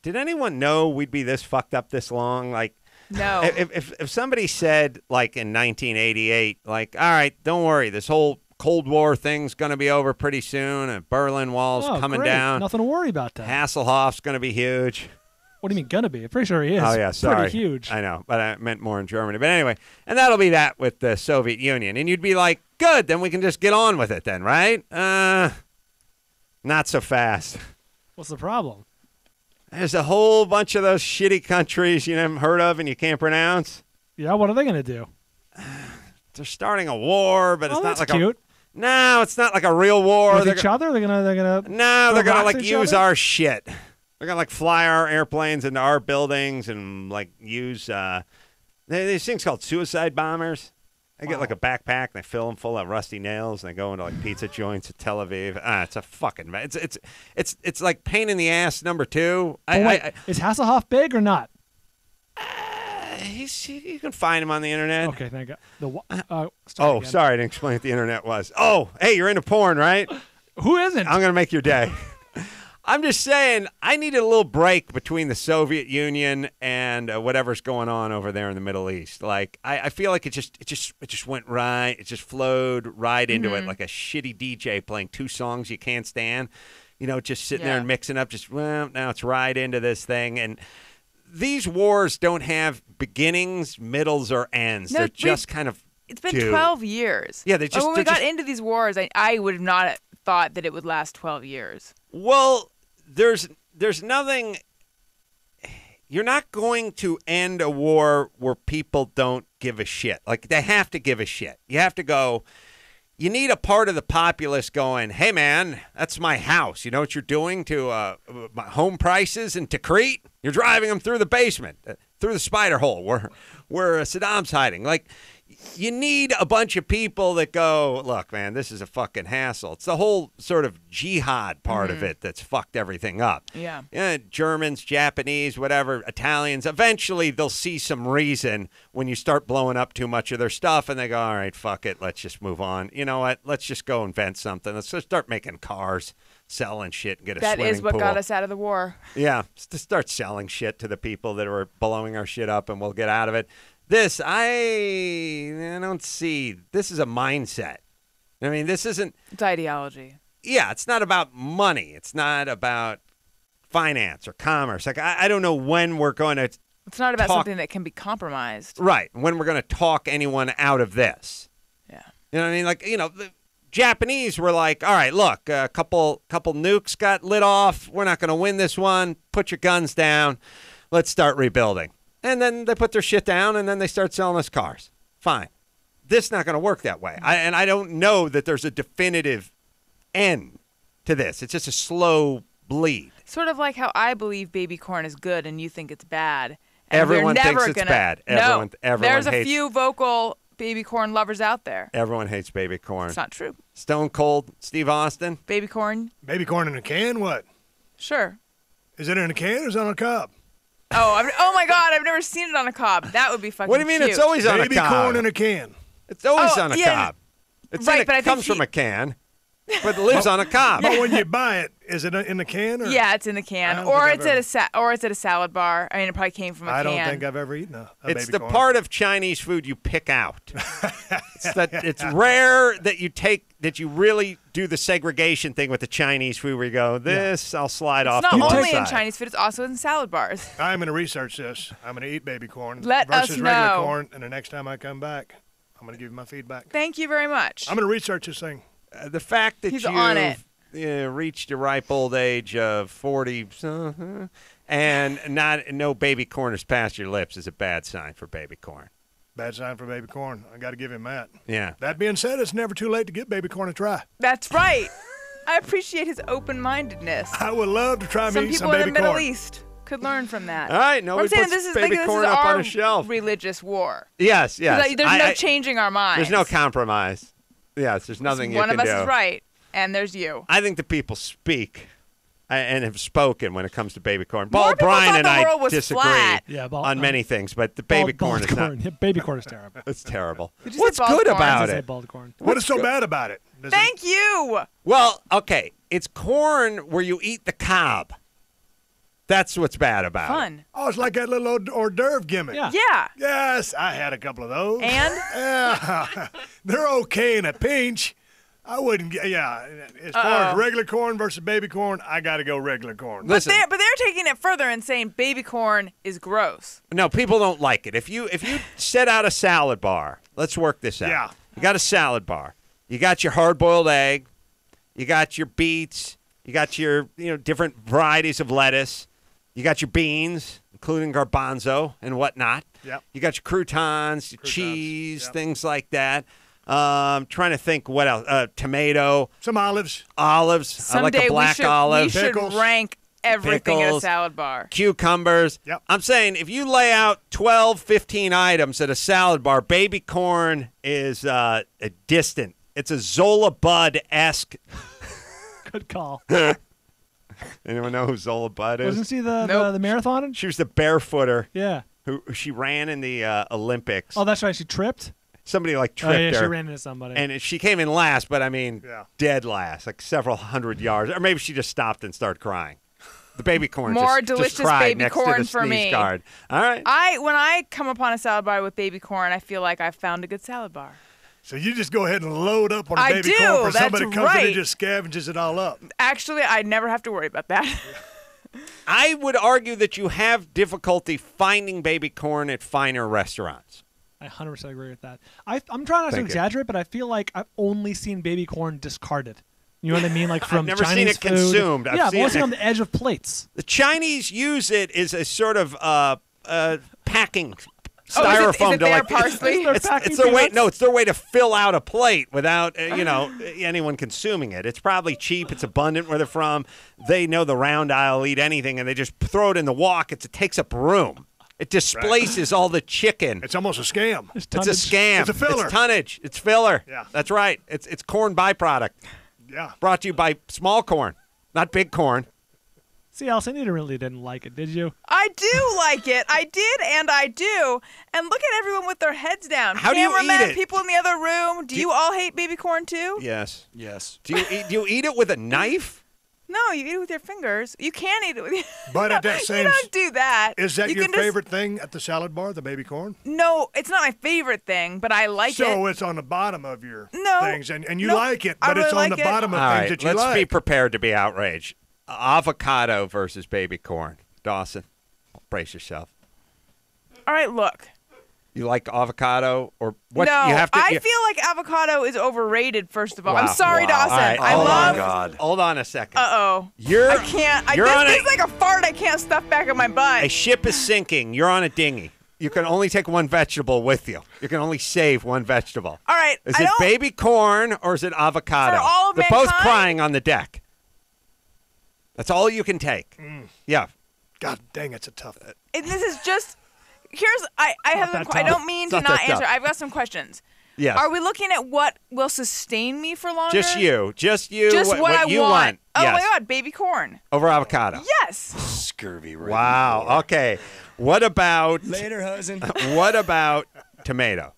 Did anyone know we'd be this fucked up this long? Like, no. If somebody said, like, in 1988, like, all right, don't worry, this whole Cold War thing's going to be over pretty soon, and Berlin Wall's coming down. Nothing to worry about that. Hasselhoff's going to be huge. What do you mean gonna be? I'm pretty sure he is. Oh, yeah, sorry. Pretty huge. I know, but I meant more in Germany. But anyway, and that'll be that with the Soviet Union. And you'd be like, good, then we can just get on with it then, right? Not so fast. What's the problem? There's a whole bunch of those shitty countries you haven't heard of and you can't pronounce. Yeah, what are they going to do? They're starting a war, but it's not like cute. No, it's not like a real war. With each other? They're gonna No, they're gonna like use other? our shit. They're gonna like fly our airplanes into our buildings and like use these things called suicide bombers. They get like a backpack and they fill them full of rusty nails and they go into like pizza joints at Tel Aviv. It's a fucking it's like pain in the ass number 2. Is Hasselhoff big or not? You can find him on the internet. Okay, thank God. Sorry, I didn't explain what the internet was. Oh, hey, you're into porn, right? Who isn't? I'm gonna make your day. I'm just saying, I needed a little break between the Soviet Union and whatever's going on over there in the Middle East. Like, I feel like it just went right. It just flowed right into it, like a shitty DJ playing 2 songs you can't stand. You know, just sitting there and mixing up. Now it's right into this thing. And these wars don't have beginnings, middles, or ends. They're just kind of. It's been 12 years. Yeah, they just. When we got into these wars, I would have not thought that it would last 12 years. Well, there's nothing. You're not going to end a war where people don't give a shit. Like, they have to give a shit. You have to go. You need a part of the populace going, hey, man, that's my house. You know what you're doing to my home prices in Tikrit? You're driving them through the basement, through the spider hole where Saddam's hiding. Like, you need a bunch of people that go, look, man, this is a fucking hassle. It's the whole sort of jihad part of it that's fucked everything up. Yeah. Germans, Japanese, whatever, Italians, eventually they'll see some reason when you start blowing up too much of their stuff and they go, all right, fuck it, let's just move on. You know what? Let's just go invent something. Let's just start making cars, selling shit, and get a swimming pool. That is what got us out of the war. Yeah, to start selling shit to the people that are blowing our shit up and we'll get out of it. This, I don't see. This is a mindset. I mean, this isn't. It's ideology. Yeah, it's not about money. It's not about finance or commerce. Like, I don't know when we're going to. It's not about something that can be compromised. Right. When we're going to talk anyone out of this. Yeah. You know what I mean? Like, you know, the Japanese were like, all right, look, a couple nukes got lit off. We're not going to win this one. Put your guns down. Let's start rebuilding. And then they put their shit down, and then they start selling us cars. Fine. This is not going to work that way. I don't know that there's a definitive end to this. It's just a slow bleed. Sort of like how I believe baby corn is good, and you think it's bad. And everyone thinks it's bad. Everyone there's hates, a few vocal baby corn lovers out there. Everyone hates baby corn. It's not true. Stone Cold Steve Austin. Baby corn. Baby corn in a can? What? Sure. Is it in a can or is it on a cob? Oh my God! I've never seen it on a cob. That would be fucking. What do you mean? Cute. It's always on a cob. Baby corn in a can. It's always on a cob. It's right, but it comes from a can, but it lives on a cob. But when you buy it, is it in the can? Or? Yeah, it's in the can, or it's at a salad bar. I mean, it probably came from a can. I don't think I've ever eaten a It's baby the corn. part of Chinese food you pick out. It's rare that you really do the segregation thing with the Chinese food where you go, I'll slide off. It's to not one only side. in Chinese food; it's also in salad bars. I'm going to research this. I'm going to eat baby corn Let versus us regular know. corn, and the next time I come back, I'm going to give you my feedback. Thank you very much. I'm going to research this thing. The fact that He's on it. you've reached a ripe old age of 40 and no baby corn is past your lips is a bad sign for baby corn. Bad sign for baby corn. I got to give him that. Yeah. That being said, it's never too late to give baby corn a try. That's right. I appreciate his open-mindedness. I would love to try me some people baby corn. in the Middle East could learn from that. All right, nobody puts baby corn up on a shelf. Religious war. Yes. There's no changing our minds. There's no compromise. Yes, there's nothing you can do. One of us is right, and there's you. I think the people speak and have spoken when it comes to baby corn. More people Brian thought and the I world was disagree flat. on many things, but the baby corn is not. Baby corn is terrible. It's terrible. What's good about Say it? bald corn. What is so bad about it? Thank you. Well, okay, it's corn where you eat the cob. That's what's bad about it. Fun. Oh, it's like that little hors d'oeuvre gimmick. Yeah. Yeah. Yes, I had a couple of those. And? Yeah, they're okay in a pinch. I wouldn't get, as far as regular corn versus baby corn, I got to go regular corn. Listen, But they're taking it further and saying baby corn is gross. no, people don't like it. If you set out a salad bar, let's work this out. Yeah. You got a salad bar. You got your hard-boiled egg. You got your beets. You got your different varieties of lettuce. You got your beans, including garbanzo and whatnot. Yep. You got your croutons, your cheese, things like that. Trying to think what else. Tomato. Some olives. Olives. I like a black olive. We should Pickles. rank everything in a Pickles. salad bar. Cucumbers. Yep. I'm saying if you lay out 12, 15 items at a salad bar, baby corn is a distant. It's a Zola Bud-esque. Good call. Anyone know who Zola Bud is? Wasn't she the marathoner? She was the barefooter Yeah. who she ran in the Olympics. Oh, that's right. She tripped. somebody like tripped her. She ran into somebody. And she came in last, but I mean, dead last, like several hundred yards. Or maybe she just stopped and started crying. The baby corn More just delicious cried baby next corn to the for sneeze me. guard. All right. When I come upon a salad bar with baby corn, I feel like I've found a good salad bar. So you just go ahead and load up on the I baby do, corn for that's somebody comes in right. and just scavenges it all up. Actually, I never have to worry about that. I would argue that you have difficulty finding baby corn at finer restaurants. I 100% agree with that. I'm trying not to exaggerate, but I feel like I've only seen baby corn discarded. You know what I mean? Like from I've never Chinese seen it food. consumed. I've only seen it on the edge of plates. The Chinese use it as a sort of packing styrofoam is it to like parsley. It's their way. No, it's their way to fill out a plate without anyone consuming it. It's probably cheap. It's abundant where they're from. They know the round aisle eat anything, and they just throw it in the wok. It takes up room. It displaces all the chicken. It's almost a scam. It's a scam. It's a filler. It's tonnage. It's filler. Yeah. That's right. It's corn byproduct. Yeah. Brought to you by small corn, not big corn. See, Alison, you really didn't like it, did you? I do like it. I did, and I do. And look at everyone with their heads down. How do you eat it? People in the other room. Do you all hate baby corn too? Yes. Do you eat it with a knife? No, you eat it with your fingers. You can eat it with your But at that same you don't do that. Is that you your favorite thing at the salad bar, the baby corn? No, it's not my favorite thing, but I like it. So it's on the bottom of your things, and you Nope. like it, I but really it's on like the it. bottom of All things right, that you let's like. be prepared to be outraged. Avocado versus baby corn. Dawson, brace yourself. All right, look. You like avocado or what? No, you have to, I feel like avocado is overrated. First of all, Wow. I'm sorry, Dawson. All right, I hold love. on, God. Hold on a second. I can't. You're on this is like a fart I can't stuff back in my butt. A ship is sinking. You're on a dinghy. You can only take one vegetable with you. You can only save one vegetable. All right. Is it baby corn or is it avocado? For all of They're both mankind? crying on the deck. That's all you can take. Yeah. God dang, it's a tough. And this is just. I don't mean to not answer. I've got some questions. Yes. Are we looking at what will sustain me for longer? Just you. Just what I you want. Oh Yes. my God, baby corn. Over avocado. Yes. Scurvy. Wow. Okay. What about later, husband? What about tomato?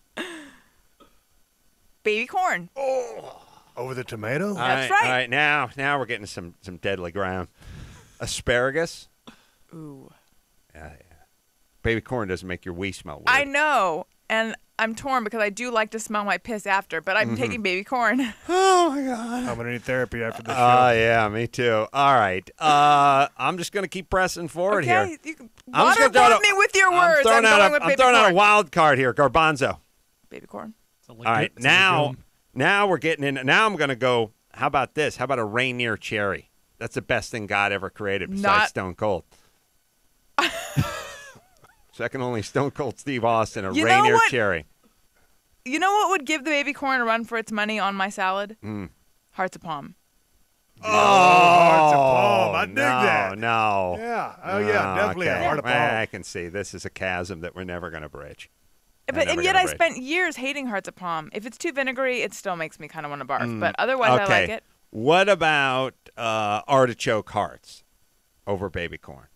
Baby corn. Over the tomato? That's right. All right. Now we're getting some deadly ground. Asparagus. Ooh. Yeah. Baby corn doesn't make your wee smell weird. I know, and I'm torn because I do like to smell my piss after, but I'm taking baby corn. Oh my God. I'm gonna need therapy after this show. Yeah, me too. All right. I'm just gonna keep pressing forward here. You can waterboard me with your words. I'm throwing corn. out a wild card here. Garbanzo. Baby corn. All right. Now we're getting in. Now I'm gonna go. How about this? How about a Rainier cherry? That's the best thing God ever created besides Stone Cold. Second only Stone Cold Steve Austin, a Rainier cherry. You know what would give the baby corn a run for its money on my salad? Hearts of palm. Oh, hearts of palm. I dig that. No. Yeah. Oh, yeah. Definitely a heart of palm. I can see this is a chasm that we're never going to bridge. And yet I spent years hating hearts of palm. If it's too vinegary, it still makes me kind of want to barf. But otherwise, I like it. What about artichoke hearts over baby corn?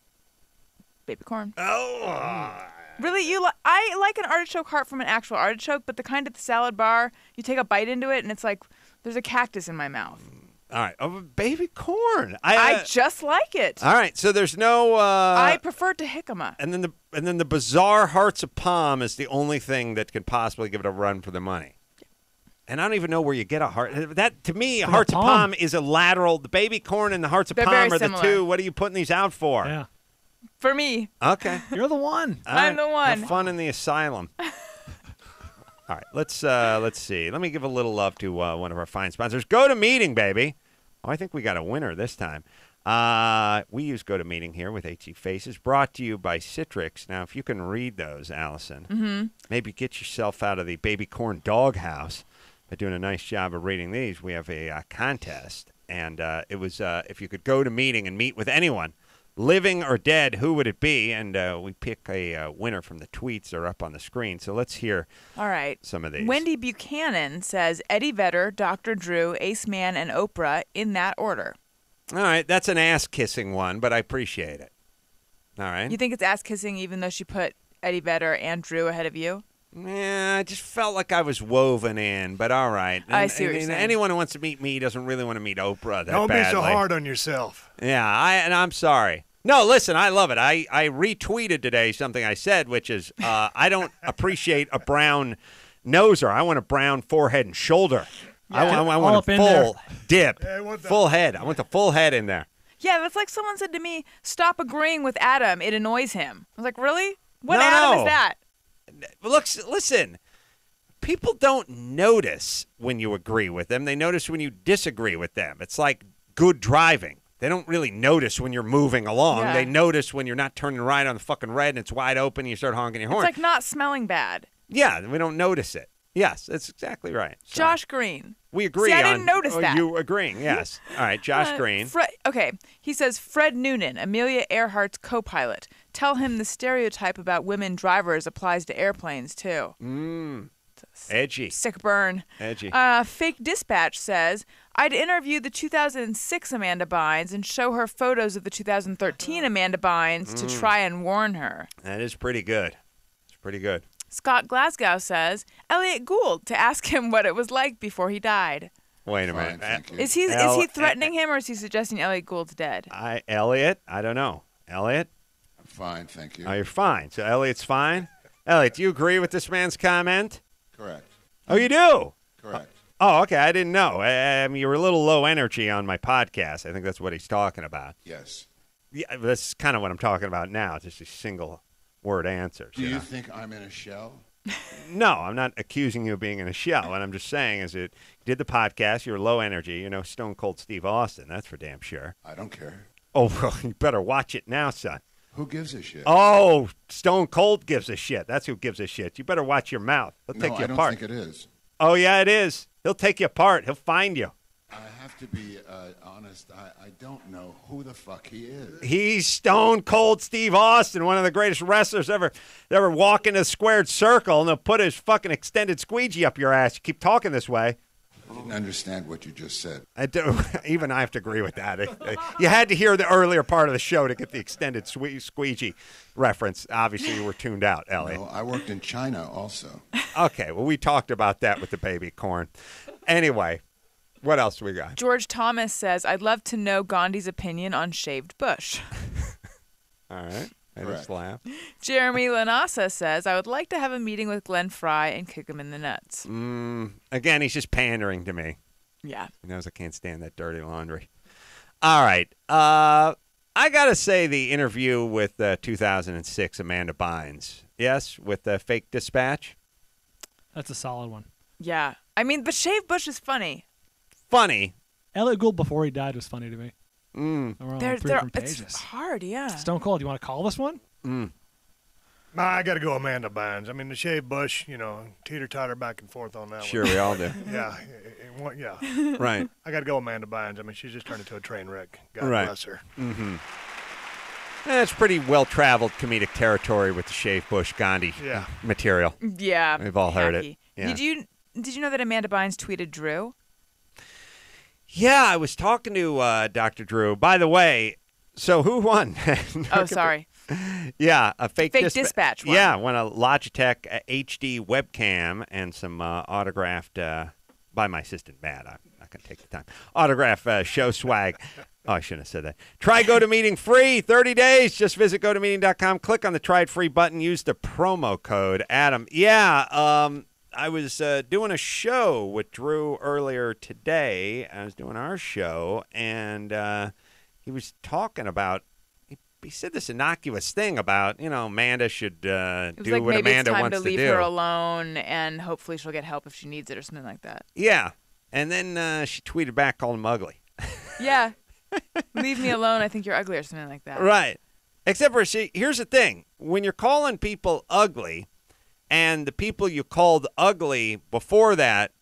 Baby corn. Oh. Really? I like an artichoke heart from an actual artichoke, but the kind at the salad bar, you take a bite into it, and it's like there's a cactus in my mouth. All right. Over baby corn. I just like it. All right. So there's no. I prefer to jicama. And then the bizarre hearts of palm is the only thing that could possibly give it a run for the money. And I don't even know where you get a heart. That to me, hearts of palm is a lateral. The baby corn and the hearts of palm are the two. What are you putting these out for? Yeah. For me. Okay. You're the one. I'm the one. Have fun in the asylum. All right. Let's see. Let me give a little love to one of our fine sponsors. GoToMeeting, baby. Oh, I think we got a winner this time. We use GoToMeeting here with HC Faces, brought to you by Citrix. Now, if you can read those, Allison, maybe get yourself out of the baby corn doghouse by doing a nice job of reading these. We have a contest, and it was if you could go to meeting and meet with anyone, living or dead, who would it be? And we pick a winner from the tweets that are up on the screen. So let's hear some of these. Wendy Buchanan says Eddie Vedder, Dr. Drew, Ace Man, and Oprah in that order. All right, that's an ass-kissing one, but I appreciate it. All right. You think it's ass-kissing even though she put Eddie Vedder and Drew ahead of you? Yeah, I just felt like I was woven in, but all right. I see what you're saying. Anyone who wants to meet me doesn't really want to meet Oprah that Don't badly. be so hard on yourself. Yeah, I'm sorry. No, listen, I love it. I retweeted today something I said, which is I don't appreciate a brown noser. I want a brown forehead and shoulder. Yeah. I want a full dip, full head. I want the full head in there. Yeah, that's like someone said to me, stop agreeing with Adam. It annoys him. I was like, really? What Adam is that? Look, listen, people don't notice when you agree with them. They notice when you disagree with them. It's like good driving. They don't really notice when you're moving along. Yeah. They notice when you're not turning right on the fucking red and it's wide open and you start honking your horn. It's like not smelling bad. Yeah, we don't notice it. Yes, that's exactly right. Sorry. Josh Green. We agree See, on. I didn't notice that. You agreeing, yes. All right, Josh Green. Okay, he says, Fred Noonan, Amelia Earhart's co-pilot. Tell him the stereotype about women drivers applies to airplanes, too. Edgy. Sick burn. Edgy. Fake Dispatch says, I'd interview the 2006 Amanda Bynes and show her photos of the 2013 Amanda Bynes to try and warn her. That is pretty good. It's pretty good. Scott Glasgow says, Elliot Gould, to ask him what it was like before he died. Wait a minute. Thank you. Is he threatening him or is he suggesting Elliot Gould's dead? Elliot, I don't know. Elliot? I'm fine, thank you. Oh, you're fine. So Elliot's fine? Elliot, do you agree with this man's comment? Correct. Oh, you do? Correct. Oh, okay. I didn't know. You were a little low energy on my podcast. I think that's what he's talking about. Yes. Yeah, that's kind of what I'm talking about now. Just a single word answers. Do you think I'm in a shell? No, I'm not accusing you of being in a shell. What I'm just saying is that you did the podcast, you were low energy, Stone Cold Steve Austin. That's for damn sure. I don't care. Oh, well, you better watch it now, son. Who gives a shit? Oh, Stone Cold gives a shit. That's who gives a shit. You better watch your mouth. He'll take you I don't apart. think it is. Oh, yeah, it is. He'll take you apart. He'll find you. I have to be honest. I don't know who the fuck he is. He's Stone Cold Steve Austin, one of the greatest wrestlers ever walk in a squared circle, and they'll put his fucking extended squeegee up your ass. You keep talking this way. I didn't understand what you just said. I do. Even I have to agree with that. You had to hear the earlier part of the show to get the extended squeegee reference. Obviously, you were tuned out, Elliot. No, I worked in China also. Okay, well, we talked about that with the baby corn. Anyway, what else do we got? George Thomas says, I'd love to know Gandhi's opinion on shaved bush. All right. I just laugh. Jeremy Lanasa says, I would like to have a meeting with Glenn Fry and kick him in the nuts. Again, he's just pandering to me. Yeah. He knows I can't stand that dirty laundry. All right. I got to say the interview with 2006 Amanda Bynes. Yes, with the Fake Dispatch. That's a solid one. Yeah. I mean, the shaved bush is funny. Funny. Elliot Gould before he died was funny to me. It's hard, yeah. Stone Cold, you want to call this one? I got to go Amanda Bynes. I mean, the shaved bush, teeter-totter back and forth on that Sure, one. we all do. Yeah. Right. I got to go Amanda Bynes. I mean, she's just turned into a train wreck. God bless her. Mm-hmm. That's pretty well-traveled comedic territory with the shaved bush Gandhi material. Yeah. We've all heard it. Yeah. Did you know that Amanda Bynes tweeted Drew? Yeah, I was talking to Dr. Drew. By the way, so who won? Oh, sorry. Yeah, a fake dispatch won. Yeah, won a Logitech HD webcam and some autographed by my assistant, Matt. I'm not going to take the time. Autograph show swag. Oh, I shouldn't have said that. Try GoToMeeting free, 30 days. Just visit GoToMeeting.com. Click on the Try It Free button. Use the promo code Adam. Yeah, I was doing a show with Drew earlier today. I was doing our show, and he was talking about, he said this innocuous thing about, Amanda should do like what Amanda wants to do. Maybe it's time to leave her alone, and hopefully she'll get help if she needs it or something like that. Yeah, and then she tweeted back, called him ugly. Yeah. Leave me alone. I think you're ugly or something like that. Right. Except for, here's the thing. When you're calling people ugly, and the people you called ugly before that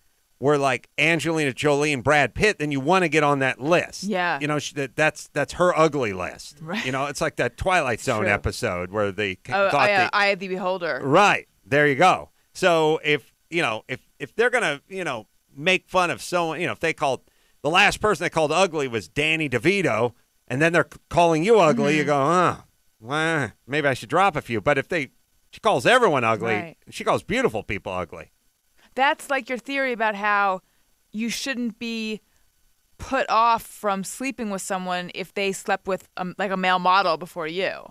were like Angelina Jolie and Brad Pitt, then you want to get on that list. Yeah. That's her ugly list. Right. It's like that Twilight Zone episode where they Eye of the Beholder. Right. There you go. So if they're going to, make fun of someone, if they called, the last person they called ugly was Danny DeVito, and then they're calling you ugly, you go, well, maybe I should drop a few. But if they She calls everyone ugly. Right. She calls beautiful people ugly. That's like your theory about how you shouldn't be put off from sleeping with someone if they slept with like a male model before you.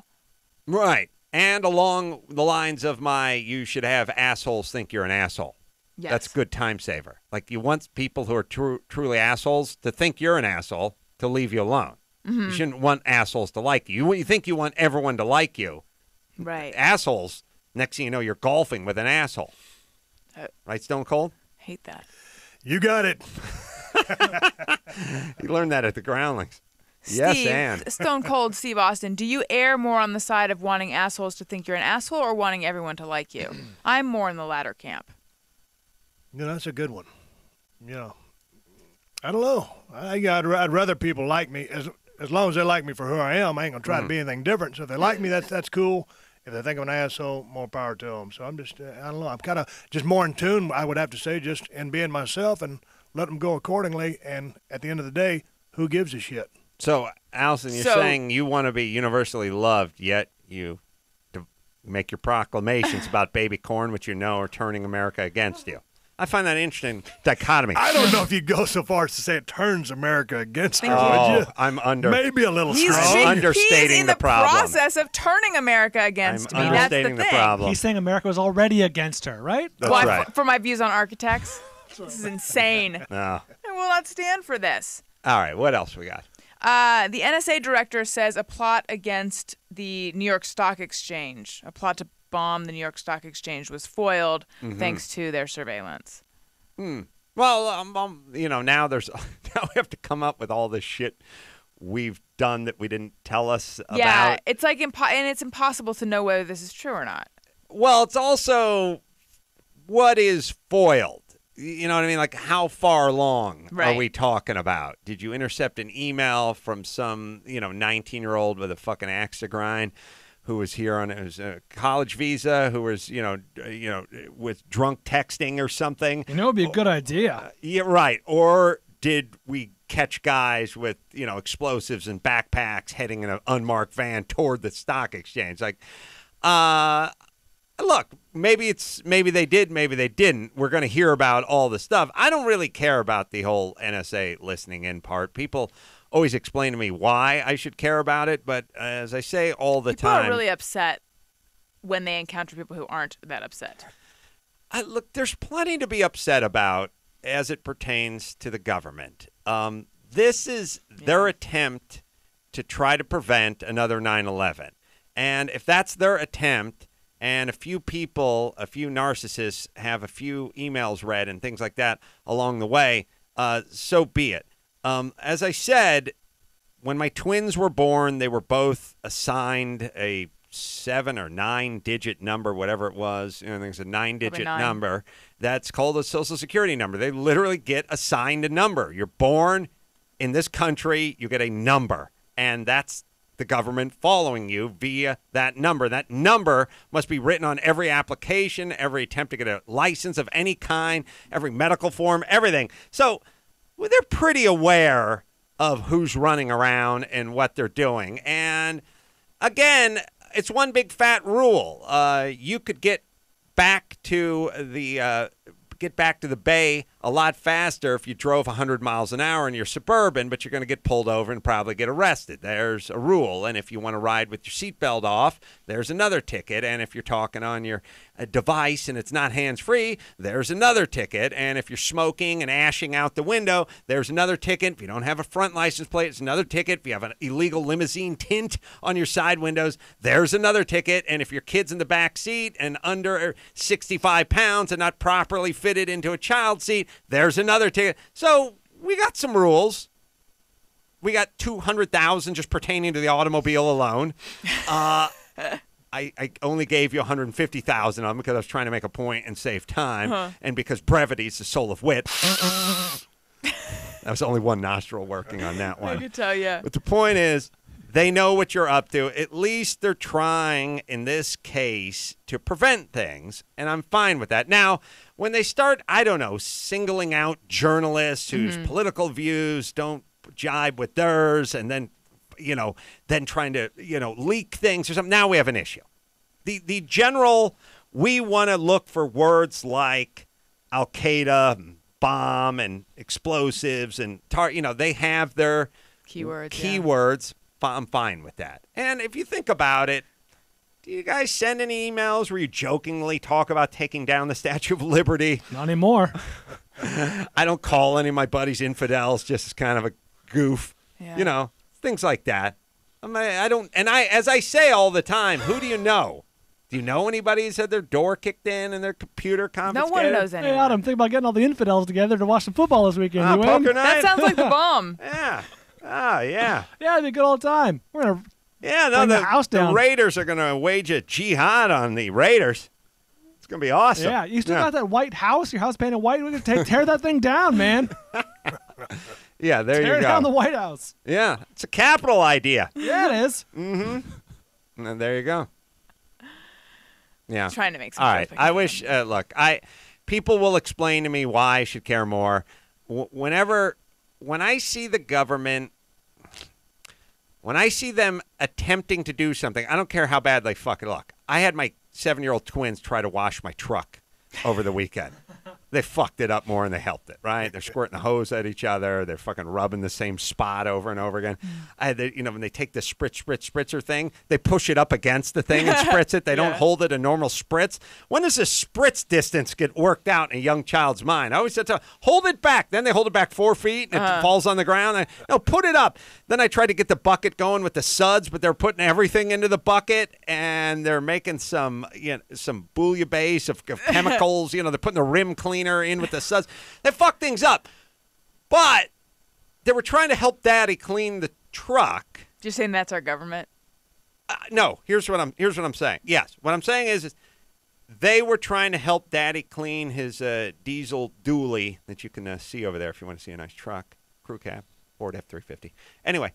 Right. And along the lines of you should have assholes think you're an asshole. Yes. That's a good time saver. Like, you want people who are truly assholes to think you're an asshole to leave you alone. Mm-hmm. You shouldn't want assholes to like you. You think you want everyone to like you. Right. Assholes, next thing you know, you're golfing with an asshole. Right, Stone Cold? Hate that. You got it. You learned that at the Groundlings. Steve, yes, and. Stone Cold Steve Austin, do you err more on the side of wanting assholes to think you're an asshole or wanting everyone to like you? I'm more in the latter camp. Yeah, that's a good one. Yeah. I don't know. I'd rather people like me as long as they like me for who I am. I ain't gonna try to be anything different. So if they like me, that's cool. If they think I'm an asshole, more power to them. So I'm just, I don't know. I'm kind of just more in tune, I would have to say, just in being myself and let them go accordingly. And at the end of the day, who gives a shit? So, Alison, you're saying you want to be universally loved, yet you make your proclamations about baby corn, which you know are turning America against you. I find that an interesting dichotomy. I don't know if you'd go so far as to say it turns America against her, would you? I'm under. Maybe a little strong. I'm understating he's in the problem. process of turning America against me. That's the thing. The problem. He's saying America was already against her, right? That's right. For my views on architects, this is insane. No. I will not stand for this. All right, what else we got? The NSA director says a plot against the New York Stock Exchange, a plot to bomb the New York Stock Exchange, was foiled thanks to their surveillance. Well, now now we have to come up with all this shit we've done that we didn't tell us about. Yeah, it's like and it's impossible to know whether this is true or not. Well, it's also what is foiled. You know what I mean? Like, how far along are we talking about? Did you intercept an email from some 19-year-old with a fucking axe to grind, who was here on a college visa, who was, with drunk texting or something? It would be a good idea. Yeah, right. Or did we catch guys with, explosives and backpacks heading in an unmarked van toward the stock exchange? Like, look, maybe they did, maybe they didn't. We're going to hear about all the stuff. I don't really care about the whole NSA listening in part. People always explain to me why I should care about it, but as I say all the time, people are really upset when they encounter people who aren't that upset. Look, there's plenty to be upset about as it pertains to the government. This is their attempt to try to prevent another 9/11. And if that's their attempt, and a few people, a few narcissists have a few emails read and things like that along the way, so be it. As I said, when my twins were born, they were both assigned a 7 or 9-digit number, whatever it was. I think it's a 9-digit number. That's called a Social Security number. They literally get assigned a number. You're born in this country, you get a number, and that's the government following you via that number. That number must be written on every application, every attempt to get a license of any kind, every medical form, everything. So they're pretty aware of who's running around and what they're doing. And again, it's one big fat rule. You could get back to the bay a lot faster if you drove 100 miles an hour in your Suburban, but you're going to get pulled over and probably get arrested. There's a rule. And if you want to ride with your seatbelt off, there's another ticket. And if you're talking on your device and it's not hands-free, there's another ticket. And if you're smoking and ashing out the window, there's another ticket. If you don't have a front license plate, it's another ticket. If you have an illegal limousine tint on your side windows, there's another ticket. And if your kid's in the back seat and under 65 pounds and not properly fitted into a child seat, there's another ticket. So we got some rules. We got 200,000 just pertaining to the automobile alone. I only gave you 150,000 of them because I was trying to make a point and save time, and because brevity is the soul of wit. That was only one nostril working on that one. I could tell you. But the point is, they know what you're up to. At least they're trying, in this case, to prevent things, and I'm fine with that. Now, when they start, I don't know, singling out journalists whose political views don't jibe with theirs, and then, then trying to, leak things or something, now we have an issue. the general, we want to look for words like Al-Qaeda, bomb, and explosives, and they have their keywords. Yeah. I'm fine with that. And if you think about it, do you guys send any emails where you jokingly talk about taking down the Statue of Liberty? Not anymore. I don't call any of my buddies infidels just as kind of a goof. Yeah. Things like that. As I say all the time, who do you know? Do you know anybody who's had their door kicked in and their computer confiscated? No one knows anyone. Hey, Adam, think about getting all the infidels together to watch some football this weekend. Poker night? That sounds like the bomb. Yeah. Oh, yeah. Yeah, it'd be good all the time. We're going to the house down. The Raiders are going to wage a jihad on the Raiders. It's going to be awesome. Yeah, you still got that white house, your house painted white. We're going to tear that thing down, man. Yeah, there you go. Tear down the White House. Yeah, it's a capital idea. Yeah, it is. Mm-hmm. And there you go. Yeah. Trying to make some. All right. I wish. Look, people will explain to me why I should care more. When I see the government, when I see them attempting to do something, I don't care how bad they fuck it. Look, I had my 7-year-old twins try to wash my truck over the weekend. They fucked it up more than they helped it, right? They're squirting the hose at each other. They're fucking rubbing the same spot over and over again. When they take the spritzer thing, they push it up against the thing and spritz it. They don't hold it a normal spritz. When does the spritz distance get worked out in a young child's mind? I always said to hold it back. Then they hold it back 4 feet and it falls on the ground. No, put it up. Then I tried to get the bucket going with the suds, but they're putting everything into the bucket and they're making some bouillabaisse of chemicals. They're putting the rim cleaner in with the suds. They fuck things up. But they were trying to help Daddy clean the truck. You're saying that's our government? No. Here's what I'm saying. Yes. What I'm saying is they were trying to help Daddy clean his diesel dually that you can see over there if you want to see a nice truck. Crew cab. Ford F-350. Anyway.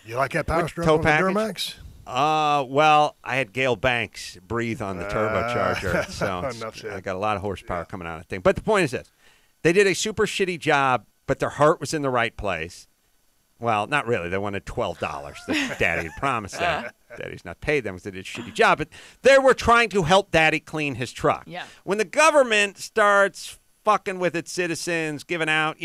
You like that power stroke on the Duramax? Well, I had Gale Banks breathe on the turbocharger, so I got a lot of horsepower coming out of that thing. But the point is this. They did a super shitty job, but their heart was in the right place. Well, not really. They wanted $12 that Daddy had promised them. Daddy's not paid them because they did a shitty job. But they were trying to help Daddy clean his truck. Yeah. When the government starts fucking with its citizens, giving out,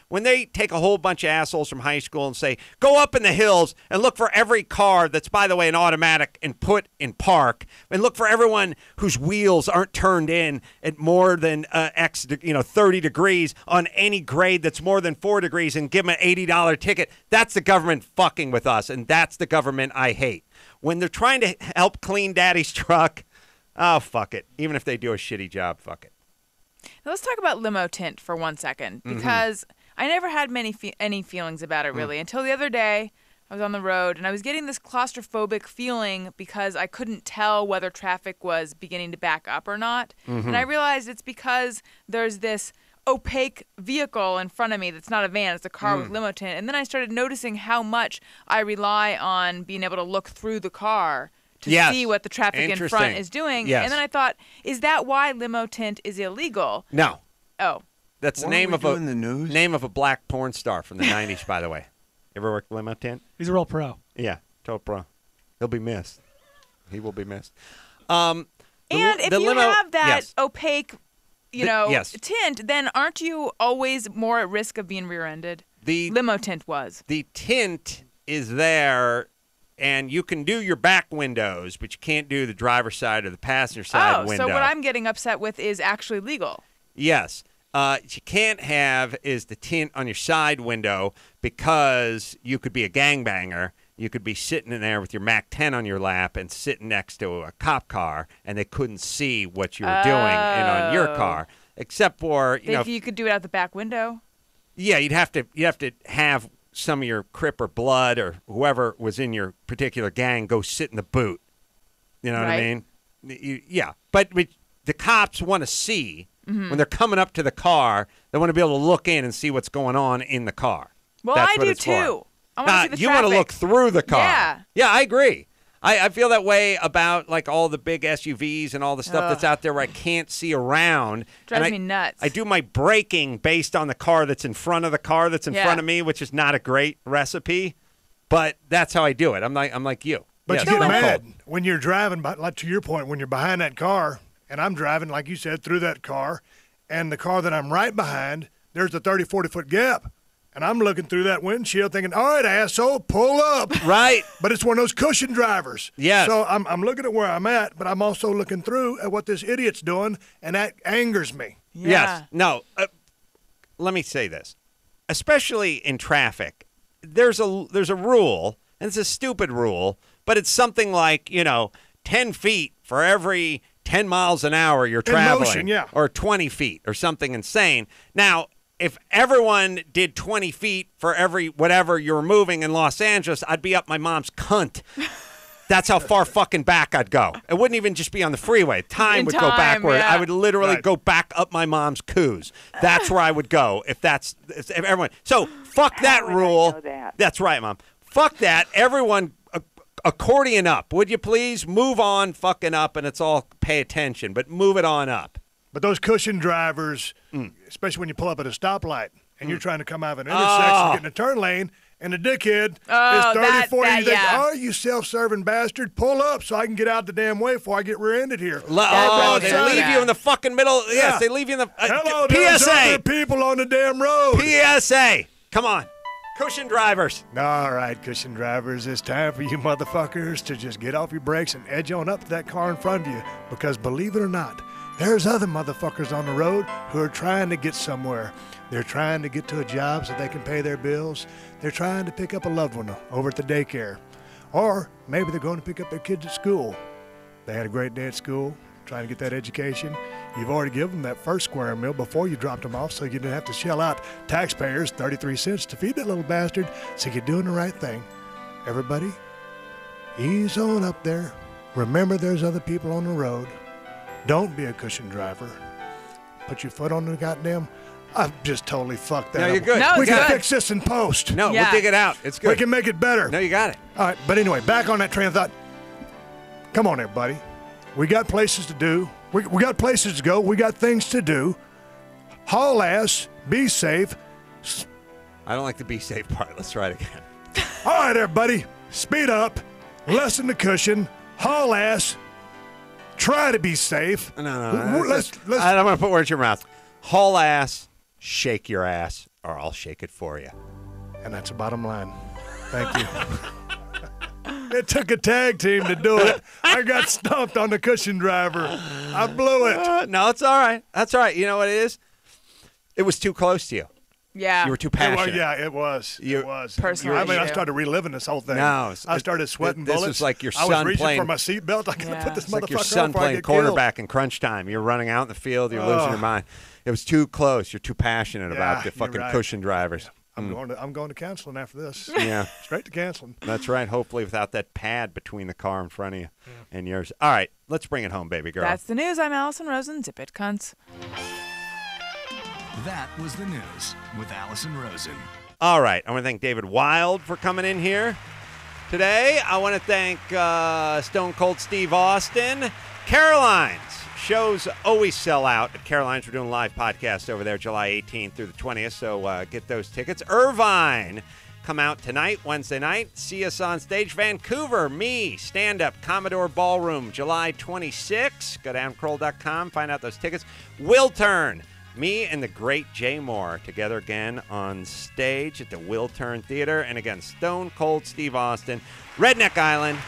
when they take a whole bunch of assholes from high school and say, go up in the hills and look for every car that's, by the way, an automatic and put in park, and look for everyone whose wheels aren't turned in at more than 30 degrees on any grade that's more than 4 degrees and give them an $80 ticket. That's the government fucking with us, and that's the government I hate. When they're trying to help clean Daddy's truck, oh, fuck it. Even if they do a shitty job, fuck it. Now let's talk about limo tint for 1 second, because I never had any feelings about it, really, until the other day. I was on the road, and I was getting this claustrophobic feeling because I couldn't tell whether traffic was beginning to back up or not. And I realized it's because there's this opaque vehicle in front of me that's not a van, it's a car with limo tint. And then I started noticing how much I rely on being able to look through the car to see what the traffic in front is doing. Yes. And then I thought, is that why limo tint is illegal? No. Oh. That's the name of a black porn star from the 90s, by the way. You ever worked limo tint? He's a real pro. Yeah, total pro. He'll be missed. He will be missed. And if you have that opaque, tint, then aren't you always more at risk of being rear-ended? The limo tint was. The tint is there. And you can do your back windows, but you can't do the driver's side or the passenger side window. So what I'm getting upset with is actually legal. Yes. What you can't have is the tint on your side window because you could be a gangbanger. You could be sitting in there with your Mac 10 on your lap and sitting next to a cop car, and they couldn't see what you were doing on your car. Except for, you could do it out the back window. Yeah, you'd have to have some of your Crip or Blood or whoever was in your particular gang go sit in the boot. You know what I mean? But the cops want to see when they're coming up to the car. They want to be able to look in and see what's going on in the car. Well, I do too. I want to see the traffic. You want to look through the car. Yeah, I agree. I feel that way about like all the big SUVs and all the stuff that's out there where I can't see around. Drives me nuts. I do my braking based on the car that's in front of the car that's in front of me, which is not a great recipe, but that's how I do it. I'm like you. But you get mad when you're driving, like to your point, when you're behind that car, and I'm driving, like you said, through that car, and the car that I'm right behind, there's a 30, 40-foot gap. And I'm looking through that windshield thinking, all right, asshole, pull up. Right. But it's one of those cushion drivers. Yes. So I'm looking at where I'm at, but I'm also looking through at what this idiot's doing, and that angers me. Yeah. Yes. No. Let me say this. Especially in traffic, there's a rule, and it's a stupid rule, but it's something like, 10 feet for every 10 miles an hour you're traveling. In motion, yeah. Or 20 feet or something insane. Now, if everyone did 20 feet for every whatever you're moving in Los Angeles, I'd be up my mom's cunt. That's how far fucking back I'd go. It wouldn't even just be on the freeway. Time would go backward. Yeah. I would literally go back up my mom's coos. That's where I would go if everyone. So fuck that rule. That's right, Mom. Fuck that. Everyone accordion up. Would you please move on fucking up, and it's all pay attention, but move it on up. But those cushion drivers, especially when you pull up at a stoplight and you're trying to come out of an intersection, get in a turn lane, and the dickhead is 30, 40, you think, oh, you self-serving bastard, pull up so I can get out the damn way before I get rear-ended here. They leave you in the fucking middle. Yeah. Yes, they leave you in the Hello, PSA. there's other people on the damn road. PSA. Come on. Cushion drivers. All right, cushion drivers, it's time for you motherfuckers to just get off your brakes and edge on up to that car in front of you, because believe it or not, there's other motherfuckers on the road who are trying to get somewhere. They're trying to get to a job so they can pay their bills. They're trying to pick up a loved one over at the daycare. Or maybe they're going to pick up their kids at school. They had a great day at school, trying to get that education. You've already given them that first square meal before you dropped them off, so you didn't have to shell out taxpayers 33 cents to feed that little bastard. So you're doing the right thing. Everybody, ease on up there. Remember there's other people on the road. Don't be a cushion driver. Put your foot on the goddamn... I've just totally fucked that up. No, you're good. No, we it's can good. fix this in post. No, Yeah. we'll dig it out. It's good. We can make it better. No, you got it. All right, but anyway, back on that train of thought. Come on, everybody. We got places to do. We got places to go. We got things to do. Haul ass. Be safe. I don't like the be safe part. Let's try it again. All right, everybody. Speed up. Lessen the cushion. Haul ass. Try to be safe. No. Let's I don't want to put words in your mouth. Haul ass. Shake your ass, or I'll shake it for you. And that's the bottom line. Thank you. It took a tag team to do it. I got stumped on the cushion driver. I blew it. No, it's all right. That's all right. You know what it is? It was too close to you. Yeah. You were too passionate. It was. It was. Personally, I mean, I started reliving this whole thing. No. I started sweating this bullets. was like your I son was reaching playing, for my seatbelt. I gotta put this it's like your motherfucker son on before I playing get killed. quarterback in crunch time. You're running out in the field. You're losing your mind. It was too close. You're too passionate about the fucking cushion drivers. I'm going to counseling after this. Yeah. Straight to counseling. That's right. Hopefully without that pad between the car in front of you and yours. All right. Let's bring it home, baby girl. That's the news. I'm Alison Rosen. Zip it, cunts. That was the news with Alison Rosen. All right. I want to thank David Wild for coming in here today. I want to thank Stone Cold Steve Austin. Caroline's shows always sell out at Caroline's. We're doing a live podcast over there July 18th through the 20th, so get those tickets. Irvine, come out tonight, Wednesday night. See us on stage. Vancouver, me, stand-up, Commodore Ballroom, July 26th. Go to AdamCarolla.com, find out those tickets. Wiltern, me and the great Jay Moore together again on stage at the Wiltern Theater. And again, Stone Cold Steve Austin, Redneck Island.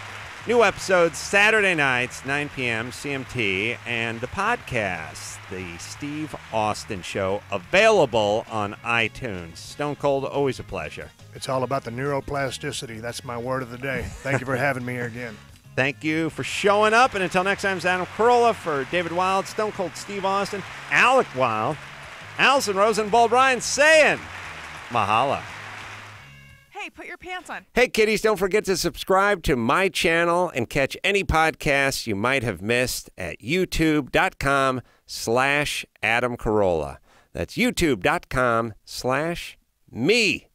New episodes Saturday nights, 9 p.m. CMT, and the podcast, The Steve Austin Show, available on iTunes. Stone Cold, always a pleasure. It's all about the neuroplasticity. That's my word of the day. Thank you for having me here again. Thank you for showing up. And until next time, it's Adam Carolla for David Wild, Stone Cold Steve Austin, Alec Wild, Alison Rosen, Bald Ryan saying mahalo. Hey, put your pants on. Hey, kiddies, don't forget to subscribe to my channel and catch any podcasts you might have missed at youtube.com/Adam Carolla. That's youtube.com/me.